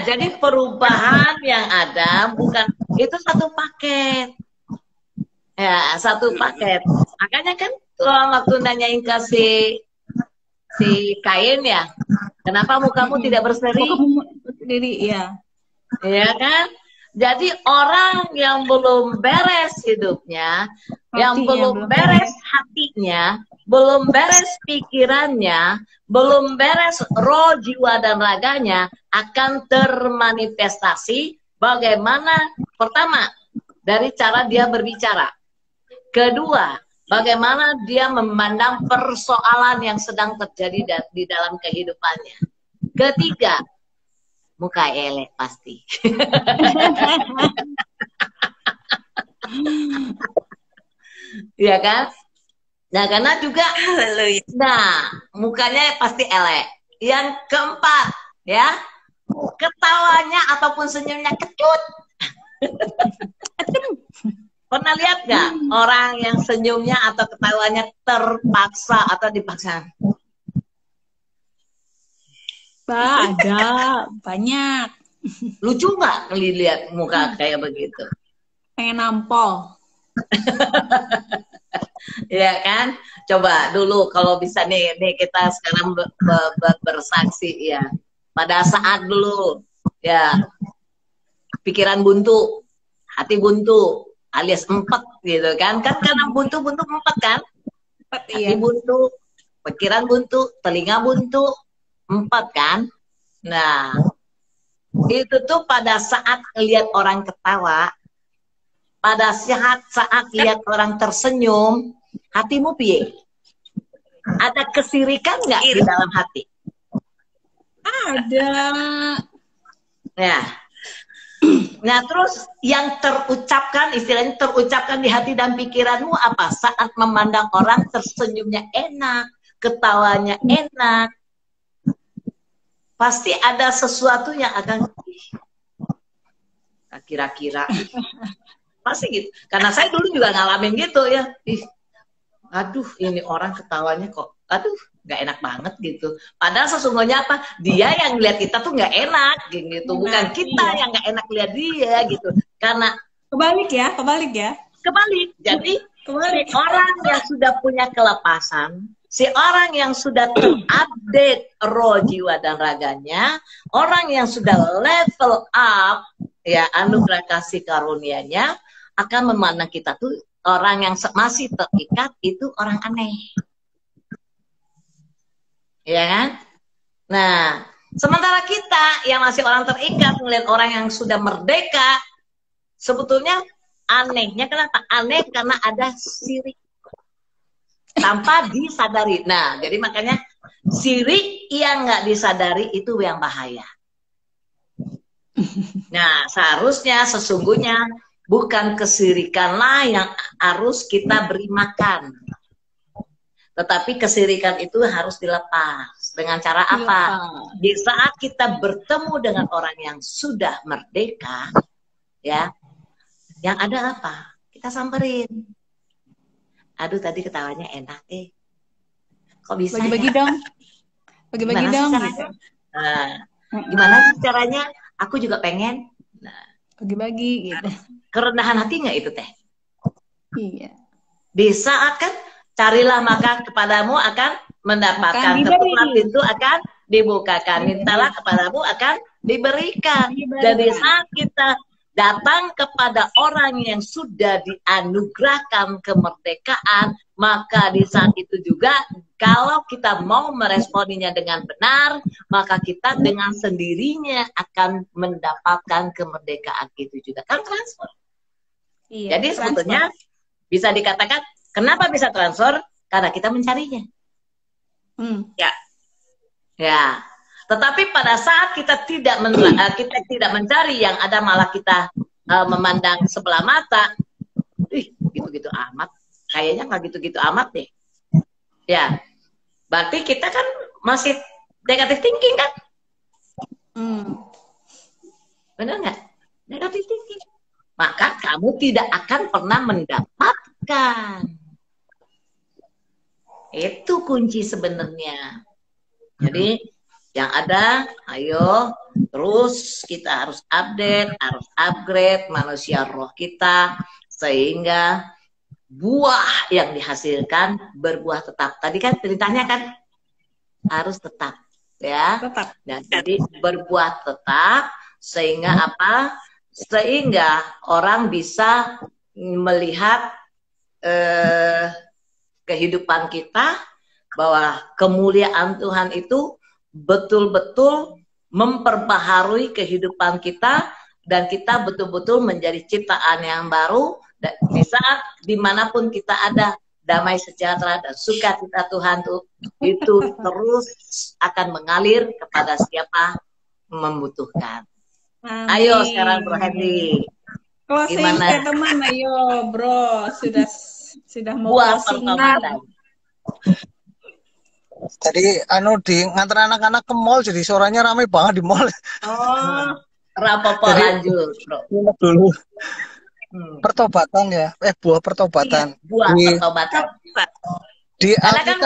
A: jadi perubahan yang ada bukan itu satu paket. Ya, satu paket. Makanya kan waktu nanyain ke si Kain ya, kenapa mukamu tidak berseri?
B: Berseri, ya.
A: Iya kan? Jadi orang yang belum beres hidupnya, yang belum beres hatinya, belum beres pikirannya, belum beres roh, jiwa, dan raganya, akan termanifestasi bagaimana? Pertama, dari cara dia berbicara. Kedua, bagaimana dia memandang persoalan yang sedang terjadi di dalam kehidupannya. Ketiga, muka elek pasti. Iya kan? Nah, karena juga mukanya pasti elek. Yang keempat, ya, ketawanya ataupun senyumnya kecut. Pernah lihat nggak orang yang senyumnya atau ketawanya terpaksa atau dipaksa?
B: Ada, banyak.
A: Lucu nggak lihat muka kayak begitu?
B: Pengen nampol.
A: Ya kan? Coba dulu kalau bisa nih kita sekarang bersaksi ya. Pada saat dulu ya pikiran buntu, hati buntu, alias empet gitu kan? Kan karena buntu empet kan? Hati buntu, pikiran buntu, telinga buntu, empet kan? Nah, itu tuh pada saat lihat orang ketawa, pada saat lihat orang tersenyum, hatimu piye? Ada kesirikan nggak di dalam hati?
B: Ada.
A: Ya. Nah, terus yang terucapkan, istilahnya terucapkan di hati dan pikiranmu apa? Saat memandang orang tersenyumnya enak, ketawanya enak, pasti ada sesuatu yang akan kira-kira pasti gitu. Karena saya dulu juga ngalamin gitu ya. Aduh, ini orang ketawanya kok, aduh, nggak enak banget gitu. Padahal sesungguhnya apa? Dia yang lihat kita tuh nggak enak gitu, bukan kita yang nggak enak lihat dia gitu. Karena
B: kebalik ya.
A: Kebalik. Jadi si orang yang sudah punya kelepasan, si orang yang sudah terupdate roh, jiwa dan raganya, orang yang sudah level up ya anugerah kasih karunia-Nya, akan memandang kita tuh orang yang masih terikat itu orang aneh. Ya kan? Nah, sementara kita yang masih orang terikat melihat orang yang sudah merdeka, sebetulnya anehnya kenapa? Aneh karena ada sirik tanpa disadari. Nah, jadi makanya sirik yang nggak disadari itu yang bahaya. Nah, seharusnya sesungguhnya bukan kesirikanlah yang harus kita beri makan. Tetapi kesirikan itu harus dilepas. Dengan cara apa? Di saat kita bertemu dengan orang yang sudah merdeka, ya, yang ada apa? Kita samperin. Aduh, tadi ketawanya enak, kok bisa
B: bagi-bagi
A: ya?
B: dong. Bagi-bagi dong. Gitu.
A: Nah, gimana sih caranya? Aku juga pengen. Nah,
B: bagi-bagi gitu.
A: Kerendahan hati nggak itu teh?
B: Iya.
A: Bisa akan carilah maka kepadamu akan mendapatkan, ketuklah pintu akan dibukakan, mintalah kepadamu akan diberikan. Jadi saat kita datang kepada orang yang sudah dianugerahkan kemerdekaan, maka di saat itu juga kalau kita mau meresponinya dengan benar, maka kita dengan sendirinya akan mendapatkan kemerdekaan itu juga. Kan transfer. Iya, jadi sebetulnya bisa dikatakan kenapa bisa transfer? Karena kita mencarinya. Ya. Tetapi pada saat kita tidak mencari, yang ada malah kita memandang sebelah mata, gitu-gitu amat. Kayaknya nggak gitu-gitu amat deh. Ya, berarti kita kan masih negative thinking kan? Benar nggak? Negative thinking. Maka kamu tidak akan pernah mendapatkan. Itu kunci sebenarnya. Jadi yang ada, ayo terus kita harus update, harus upgrade manusia roh kita sehingga buah yang dihasilkan berbuah tetap. Tadi kan ceritanya kan harus tetap, ya.
B: Tetap.
A: Nah, jadi berbuah tetap sehingga apa? Sehingga orang bisa melihat kehidupan kita bahwa kemuliaan Tuhan itu betul-betul memperbaharui kehidupan kita dan kita betul-betul menjadi ciptaan yang baru. Dan di saat dimanapun kita ada, damai sejahtera dan sukacita Tuhan itu terus akan mengalir kepada siapa membutuhkan. Amin. Ayo sekarang Bro Hendy.
B: Closing teman, ayo Bro, sudah mau closing.
D: Jadi di ngantar anak-anak ke mall, jadi suaranya ramai banget di mall.
A: Oh, rapopo lanjut Bro.
D: Dulu. Pertobatan ya, buah pertobatan.
A: Iya, buah pertobatan.
D: Di
A: karena kan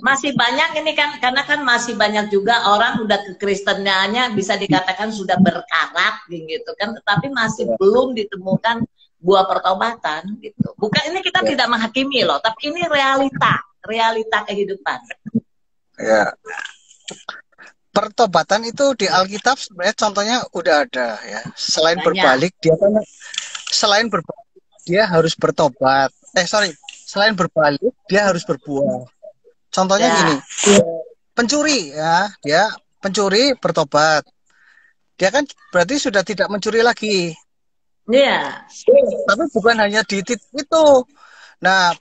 A: masih banyak ini kan, karena kan masih banyak juga orang udah kekristenannya bisa dikatakan sudah berkarat gitu kan, tetapi masih belum ditemukan buah pertobatan gitu. Bukan ini kita
D: Ya.
A: tidak menghakimi loh, tapi ini realita kehidupan.
D: Ya. Pertobatan itu di Alkitab sebenarnya contohnya udah ada ya. Selain
A: Banyak.
D: berbalik, dia harus bertobat. Selain berbalik, dia harus berbuah. Contohnya
A: Ya.
D: gini, pencuri ya, dia pencuri bertobat. Dia kan berarti sudah tidak mencuri lagi.
A: Iya.
D: Tapi bukan hanya di titik itu. Nah,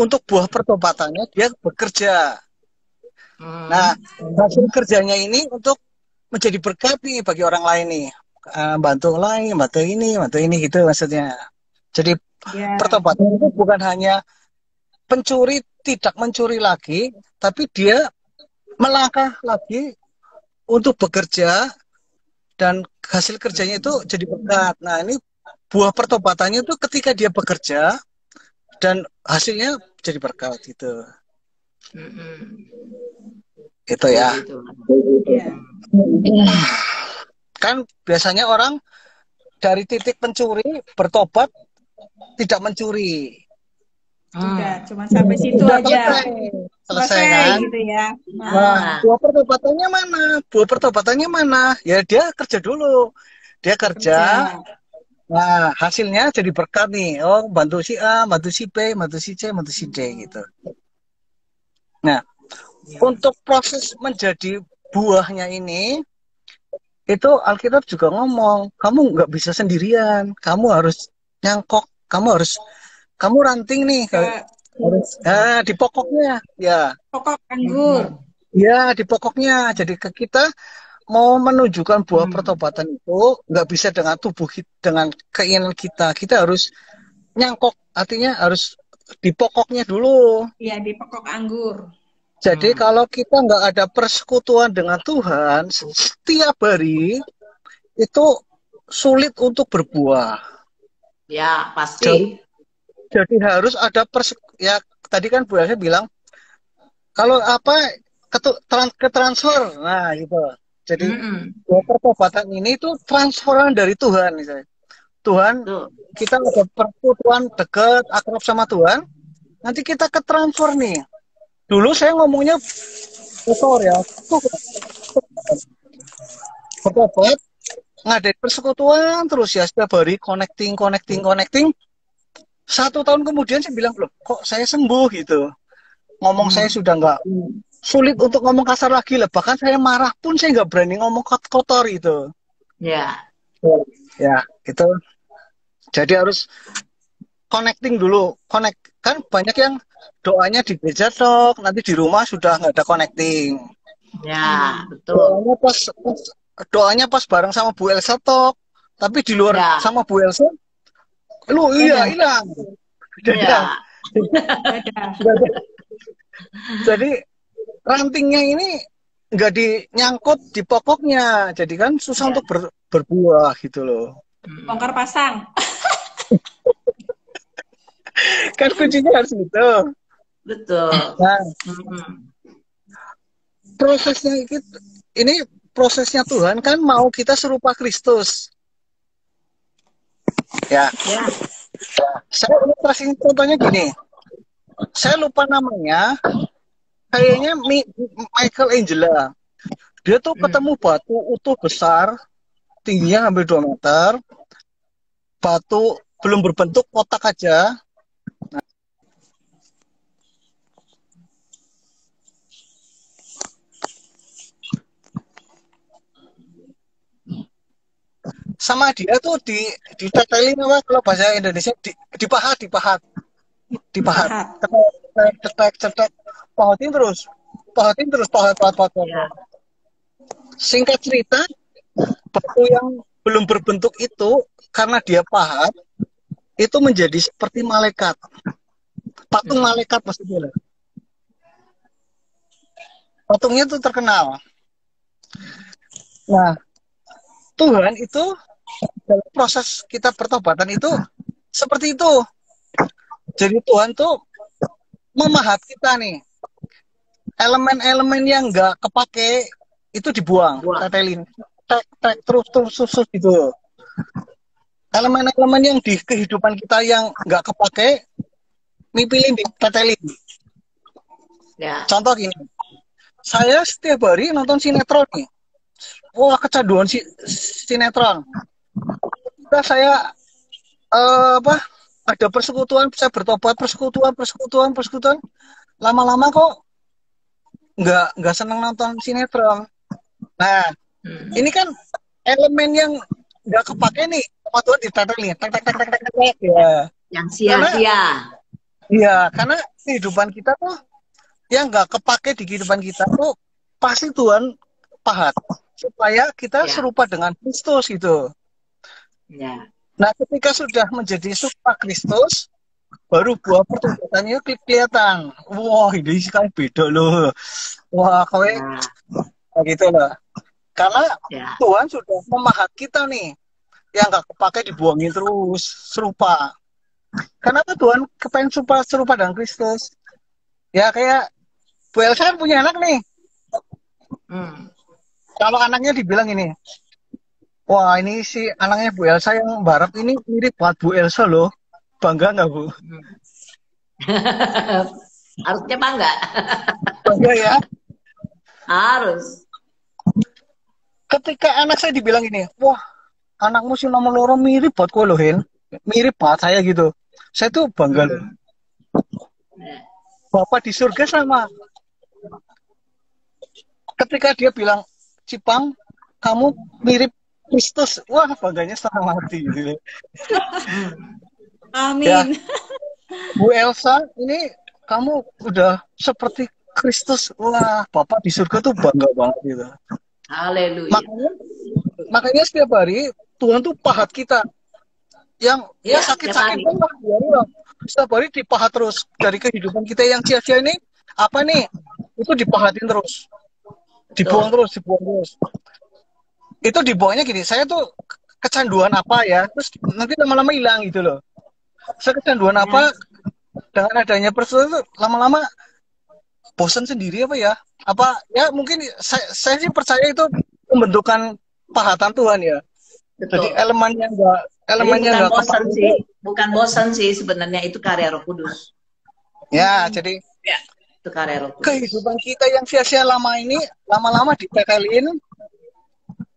D: untuk buah pertobatannya dia bekerja. Nah, hasil kerjanya ini untuk menjadi berkat nih bagi orang lain nih. Bantu lain, bantu ini gitu maksudnya. Jadi
B: Ya.
D: pertobatan itu bukan hanya pencuri tidak mencuri lagi, tapi dia melangkah lagi untuk bekerja dan hasil kerjanya itu jadi berkat. Nah, ini buah pertobatannya itu ketika dia bekerja dan hasilnya jadi berkat gitu. Itu ya.
B: Ya.
D: Kan biasanya orang dari titik pencuri bertobat tidak mencuri.
B: Udah, cuma sampai situ
D: Udah
B: aja.
D: selesai kan?
B: Gitu ya.
D: Nah, buah pertobatannya mana? Buah pertobatannya mana? Ya dia kerja dulu. Dia kerja. Nah, hasilnya jadi berkat nih. Oh, bantu si A, bantu si B, bantu si C, bantu si D gitu. Nah, untuk proses menjadi buahnya ini, itu Alkitab juga ngomong, kamu nggak bisa sendirian. Kamu harus nyangkok. Kamu ranting nih. Harus di pokoknya. Ya.
B: Pokok anggur.
D: Ya, di pokoknya. Jadi kita mau menunjukkan buah pertobatan itu nggak bisa dengan tubuh kita, dengan keinginan kita. Kita harus nyangkok, artinya harus di pokoknya dulu.
B: Iya, di pokok anggur.
D: Jadi kalau kita nggak ada persekutuan dengan Tuhan setiap hari, itu sulit untuk berbuah.
A: Ya, pasti.
D: Jadi harus ada ya tadi kan Bu Elsa bilang kalau apa ketransfer, nah gitu. Jadi pertobatan ini itu transferan dari Tuhan misalnya. Tuhan, kita ada persekutuan dekat, akrab sama Tuhan, nanti kita ketransfer nih. Dulu saya ngomongnya kotor ya, bertobat, ngadain persekutuan terus ya setiap hari connecting. 1 tahun kemudian saya bilang, loh kok saya sembuh gitu. Ngomong saya sudah nggak sulit untuk ngomong kasar lagi lah. Bahkan saya marah pun saya nggak berani ngomong kotor gitu.
A: Ya.
D: Ya, itu. Jadi harus connecting dulu. Kan banyak yang doanya di gereja tok, nanti di rumah sudah nggak ada connecting.
A: Ya, betul.
D: Doanya pas bareng sama Bu Elsa tok, tapi di luar sama Bu Elsa, lu hilang. Jadi rantingnya ini nggak dinyangkut di pokoknya, jadi kan susah untuk berbuah gitu loh.
B: Bongkar pasang.
D: Kan kuncinya harus gitu.
A: Betul.
D: Nah, prosesnya ini prosesnya Tuhan kan mau kita serupa Kristus. Ya. Saya ilustrasi contohnya gini. Saya lupa namanya. Kayaknya Michelangelo. Dia tuh ketemu batu utuh besar, tingginya hampir 2 meter. Batu belum berbentuk, kotak aja. Nah, sama dia tuh ditetelin apa kalau bahasa Indonesia dipahat cetek pahatin terus pahat. Singkat cerita, batu yang belum berbentuk itu karena dia pahat itu menjadi seperti malaikat, patung malaikat maksudnya. Patungnya itu terkenal. Nah, Tuhan itu dalam proses kita pertobatan itu seperti itu. Jadi Tuhan tuh memahat kita nih. Elemen-elemen yang nggak kepake itu dibuang, tetelin, terus gitu. elemen-elemen yang di kehidupan kita yang nggak kepake, dipilih, ditetelin.
A: Ya.
D: Contoh gini, saya setiap hari nonton sinetron nih. Wah, kecanduan sinetron. Ketika saya ada persekutuan, saya bertobat, persekutuan. Lama-lama kok nggak seneng nonton sinetron. Nah, ini kan elemen yang nggak kepake nih, sama Tuhan ditetelin, ya.
A: Yang sia-sia.
D: Iya, karena kehidupan kita tuh yang nggak kepake di kehidupan kita tuh pasti Tuhan pahat supaya kita serupa dengan Kristus gitu.
A: Ya.
D: Nah, ketika sudah menjadi serupa Kristus, baru buah pertobatannya kelihatan. Wah, ini sekali beda loh. Wah, kowe gitu loh. Karena Tuhan sudah memahat kita nih, yang nggak kepake dibuangin terus serupa. Kenapa Tuhan kepengen serupa dengan Kristus? Ya kayak Bu Elsa kan punya anak nih. Kalau anaknya dibilang ini, wah ini si anaknya Bu Elsa yang barat ini mirip banget Bu Elsa loh. Bangga nggak Bu?
A: Harusnya bangga.
D: Bangga ya?
A: Harus.
D: Ketika anak saya dibilang ini, wah anakmu si nomor loro mirip banget kowe loh, Hen. Mirip banget saya gitu. Saya tuh bangga loh. Bapak di surga sama. Ketika dia bilang, Cipang, kamu mirip Kristus. Wah, bangganya setengah mati. Gitu.
B: Amin.
D: Ya. Bu Elsa, ini kamu udah seperti Kristus. Wah, Bapak di surga tuh bangga banget gitu.
A: Haleluya.
D: Makanya setiap hari Tuhan tuh pahat kita. Yang sakit-sakit pun setiap hari dipahat terus. Dari kehidupan kita yang sia-sia ini, apa nih? Itu dipahatin terus. Dibuang terus. Itu dibuangnya gini, saya tuh kecanduan apa ya, terus nanti lama-lama hilang gitu loh. Saya kecanduan apa, dengan adanya persekutuan itu lama-lama bosan sendiri apa ya? Apa ya mungkin saya sih percaya itu pembentukan pahatan Tuhan ya.
A: Betul.
D: Jadi elemennya nggak
A: bosan sih, bukan bosan sih sebenarnya, itu karya Roh Kudus.
D: Ya, jadi
A: itu karya Roh Kudus.
D: Kehidupan kita yang sia-sia lama ini lama-lama ditetelin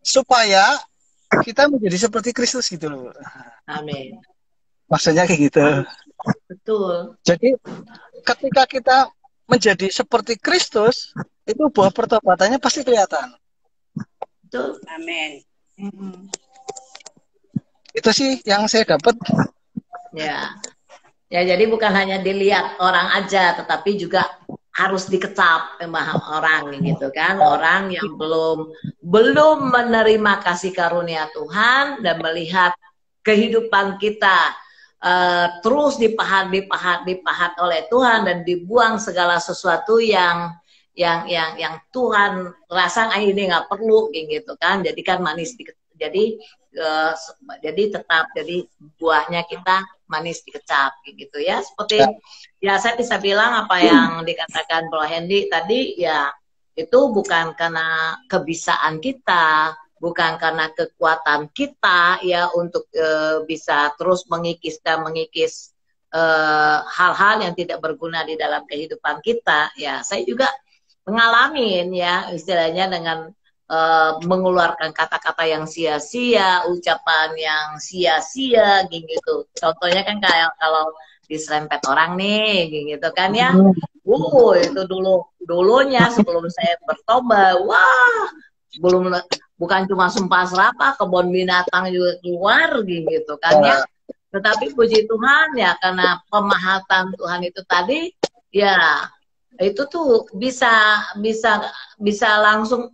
D: supaya kita menjadi seperti Kristus gitu loh.
A: Amin.
D: Maksudnya kayak gitu.
A: Betul.
D: Jadi ketika kita menjadi seperti Kristus, itu buah pertobatannya pasti kelihatan.
A: Betul.
C: Amin.
D: Itu sih yang saya dapat.
A: Ya, jadi bukan hanya dilihat orang aja, tetapi juga harus dikecap sama orang gitu kan. Orang yang belum menerima kasih karunia Tuhan dan melihat kehidupan kita terus dipahat oleh Tuhan dan dibuang segala sesuatu yang Tuhan rasa ini nggak perlu gitu kan. Jadi kan manis jadi tetap buahnya kita manis dikecap gitu ya. Seperti ya saya bisa bilang apa yang dikatakan Bro Hendy tadi ya, itu bukan karena kebisaan kita, bukan karena kekuatan kita ya untuk bisa terus mengikis hal-hal yang tidak berguna di dalam kehidupan kita ya. Saya juga ngalamin ya istilahnya dengan mengeluarkan kata-kata yang sia-sia, ucapan yang sia-sia gitu. Contohnya kan kayak kalau diserempet orang nih gitu kan ya. Itu dulunya sebelum saya bertobat, wah, bukan cuma sumpah serapah, kebun binatang juga keluar gitu kan ya. Tetapi puji Tuhan ya, karena pemahatan Tuhan itu tadi ya, itu tuh bisa langsung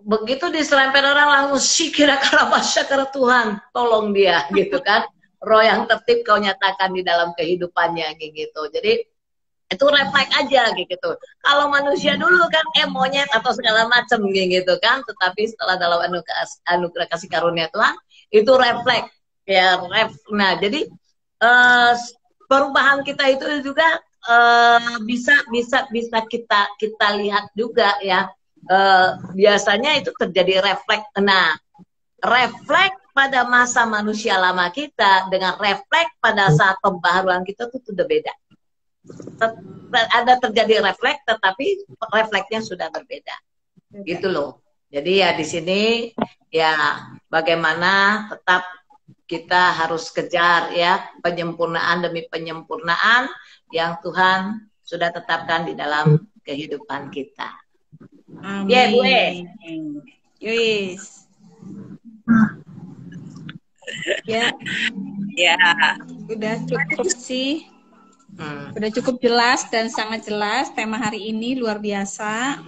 A: begitu diserempet orang langsung syikira karabasya karena Tuhan tolong dia gitu kan. Roh yang tertib kau nyatakan di dalam kehidupannya gitu. Jadi itu refleks aja gitu. Kalau manusia dulu kan monyet atau segala macam gitu kan, tetapi setelah dalam anugerah kasih karunia Tuhan itu refleks ya. Nah jadi perubahan kita itu juga bisa kita lihat juga ya. Biasanya itu terjadi refleks. Nah, refleks pada masa manusia lama kita dengan refleks pada saat pembaharuan kita tuh sudah beda. Ada terjadi refleks, tetapi refleksnya sudah berbeda. Gitu loh. Jadi ya di sini ya bagaimana tetap kita harus kejar ya penyempurnaan demi penyempurnaan yang Tuhan sudah tetapkan di dalam kehidupan kita.
B: Amin.
A: Ya, gue.
B: Yuis. Ya.
C: Ya.
B: Udah cukup sih. Udah cukup jelas dan sangat jelas tema hari ini, luar biasa.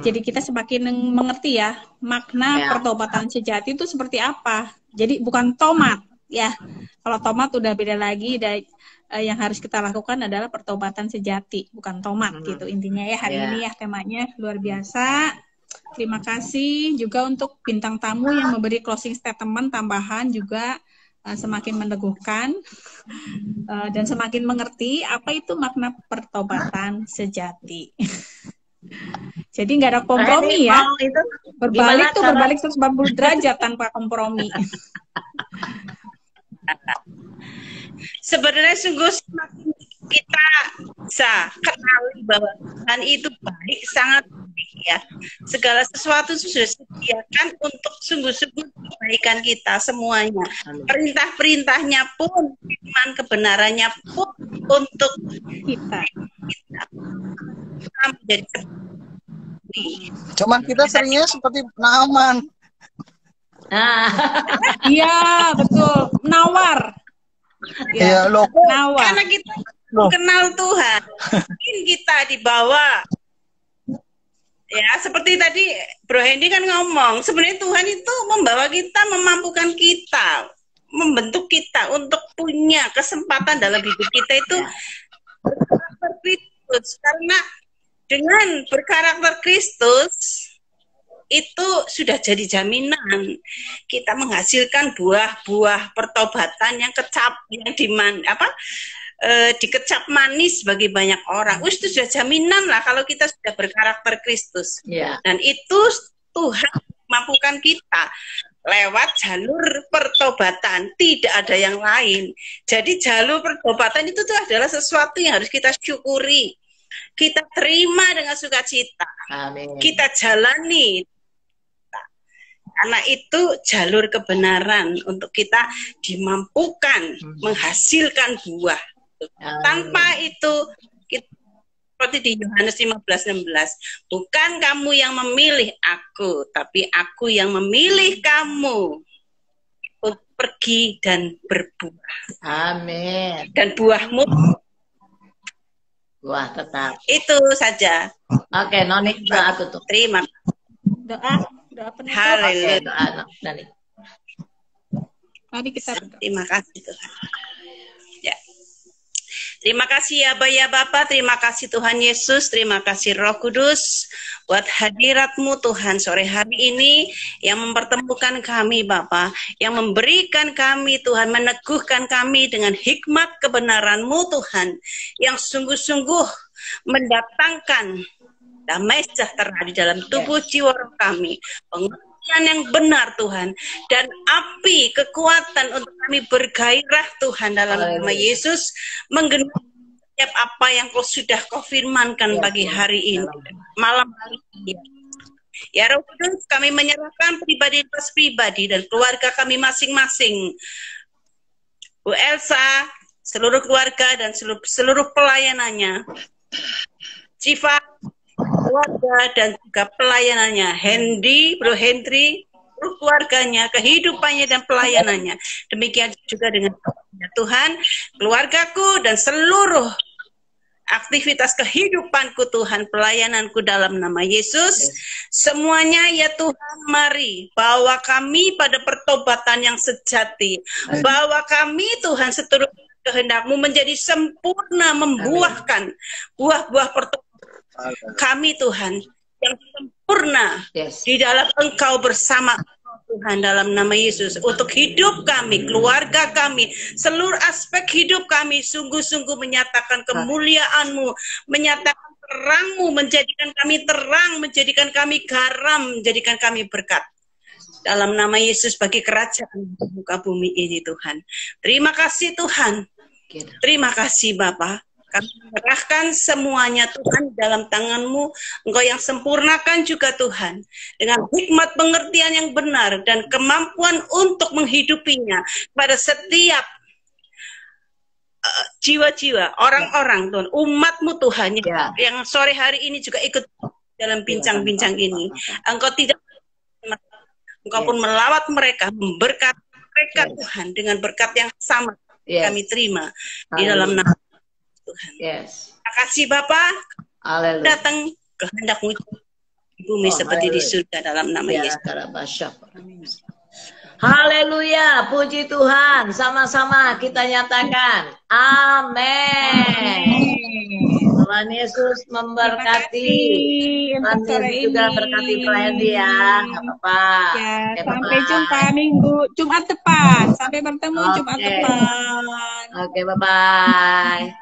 B: Jadi kita semakin mengerti ya makna pertobatan sejati itu seperti apa. Jadi bukan tomat ya. Kalau tomat udah beda lagi. Dan yang harus kita lakukan adalah pertobatan sejati, bukan tomat gitu intinya ya hari ini ya temanya luar biasa. Terima kasih juga untuk bintang tamu yang memberi closing statement tambahan juga. Semakin meneguhkan dan semakin mengerti apa itu makna pertobatan sejati. Jadi nggak ada kompromi ya. Berbalik tuh berbalik 180 derajat tanpa kompromi.
C: Sebenarnya sungguh semakin kita bisa kenali bahwa Tuhan itu baik, sangat baik ya. Segala sesuatu sudah disediakan untuk sungguh-sungguh kebaikan kita semuanya. Perintah-perintahnya pun, iman kebenarannya pun untuk kita menjadi
D: Cuman kita seringnya seperti Naaman.
B: Iya betul, nawar.
D: Iya loh.
C: Karena kita kenal Tuhan, mungkin kita dibawa. Ya, seperti tadi Bro Hendy kan ngomong, sebenarnya Tuhan itu membawa kita, memampukan kita, membentuk kita untuk punya kesempatan dalam hidup kita itu berkarakter Kristus. Karena dengan berkarakter Kristus itu sudah jadi jaminan kita menghasilkan buah-buah pertobatan yang dikecap manis bagi banyak orang. Itu sudah jaminan lah kalau kita sudah berkarakter Kristus. Dan itu Tuhan mampukan kita lewat jalur pertobatan, tidak ada yang lain. Jadi jalur pertobatan itu tuh adalah sesuatu yang harus kita syukuri, kita terima dengan sukacita.
A: Amin.
C: Kita jalani. Karena itu jalur kebenaran untuk kita dimampukan menghasilkan buah. Tanpa itu, seperti di Yohanes 15:16, bukan kamu yang memilih aku, tapi aku yang memilih kamu untuk pergi dan berbuah.
A: Amin.
C: Dan buahmu
A: buah tetap.
C: Itu saja.
A: Oke, Noni doa tutup.
C: Terima
B: Doa penutup.
C: Haleluya.
A: Doa Noni.
B: Mari kita berdoa.
C: Terima kasih Tuhan. Ya. Terima kasih ya Aba ya Bapa, terima kasih Tuhan Yesus, terima kasih Roh Kudus buat hadirat-Mu Tuhan sore hari ini yang mempertemukan kami Bapa, yang memberikan kami Tuhan, meneguhkan kami dengan hikmat kebenaran-Mu Tuhan, yang sungguh-sungguh mendatangkan damai sejahtera di dalam tubuh jiwa roh kami, pengertian yang benar Tuhan, dan api kekuatan untuk kami bergairah Tuhan dalam nama Yesus, menggenapi setiap apa yang Kau firmankan bagi hari ini, malam hari ini. Ya Roh Kudus, kami menyerahkan pribadi atas pribadi dan keluarga kami masing-masing, Bu Elsa, seluruh keluarga dan seluruh pelayanannya, Civa, keluarga dan juga pelayanannya, Hendy, Bro Hendry, keluarganya, kehidupannya dan pelayanannya. Demikian juga dengan Tuhan, keluargaku dan seluruh aktivitas kehidupanku Tuhan, pelayananku dalam nama Yesus. Semuanya ya Tuhan, mari bawa kami pada pertobatan yang sejati. Bawa kami Tuhan seturut kehendak-Mu menjadi sempurna, membuahkan buah-buah pertobatan kami Tuhan yang sempurna di dalam Engkau bersama Tuhan dalam nama Yesus, untuk hidup kami, keluarga kami, seluruh aspek hidup kami sungguh-sungguh menyatakan kemuliaan-Mu, menyatakan terang-Mu, menjadikan kami terang, menjadikan kami garam, menjadikan kami berkat. dalam nama Yesus bagi kerajaan di muka bumi ini Tuhan. Terima kasih Tuhan. Terima kasih Bapa. Kami serahkan semuanya Tuhan dalam tangan-Mu. Engkau yang sempurnakan juga Tuhan. Dengan hikmat pengertian yang benar dan kemampuan untuk menghidupinya pada setiap jiwa-jiwa, orang-orang Tuhan, umat-Mu Tuhan yang sore hari ini juga ikut dalam bincang-bincang ini. Engkau pun melawat mereka, memberkati mereka Tuhan dengan berkat yang sama kami terima di dalam nama Tuhan. Terima kasih Bapa. Datang kehendak-Mu di bumi seperti di surga dalam nama Yesus.
A: Haleluya, puji Tuhan. Sama-sama kita nyatakan. Amin. Tuhan Yesus memberkati. Tuhan juga berkati pelayan dia. Nggak apa-apa.
B: Ya, sampai jumpa Jumat depan. Sampai bertemu Jumat depan.
A: Oke, bye-bye.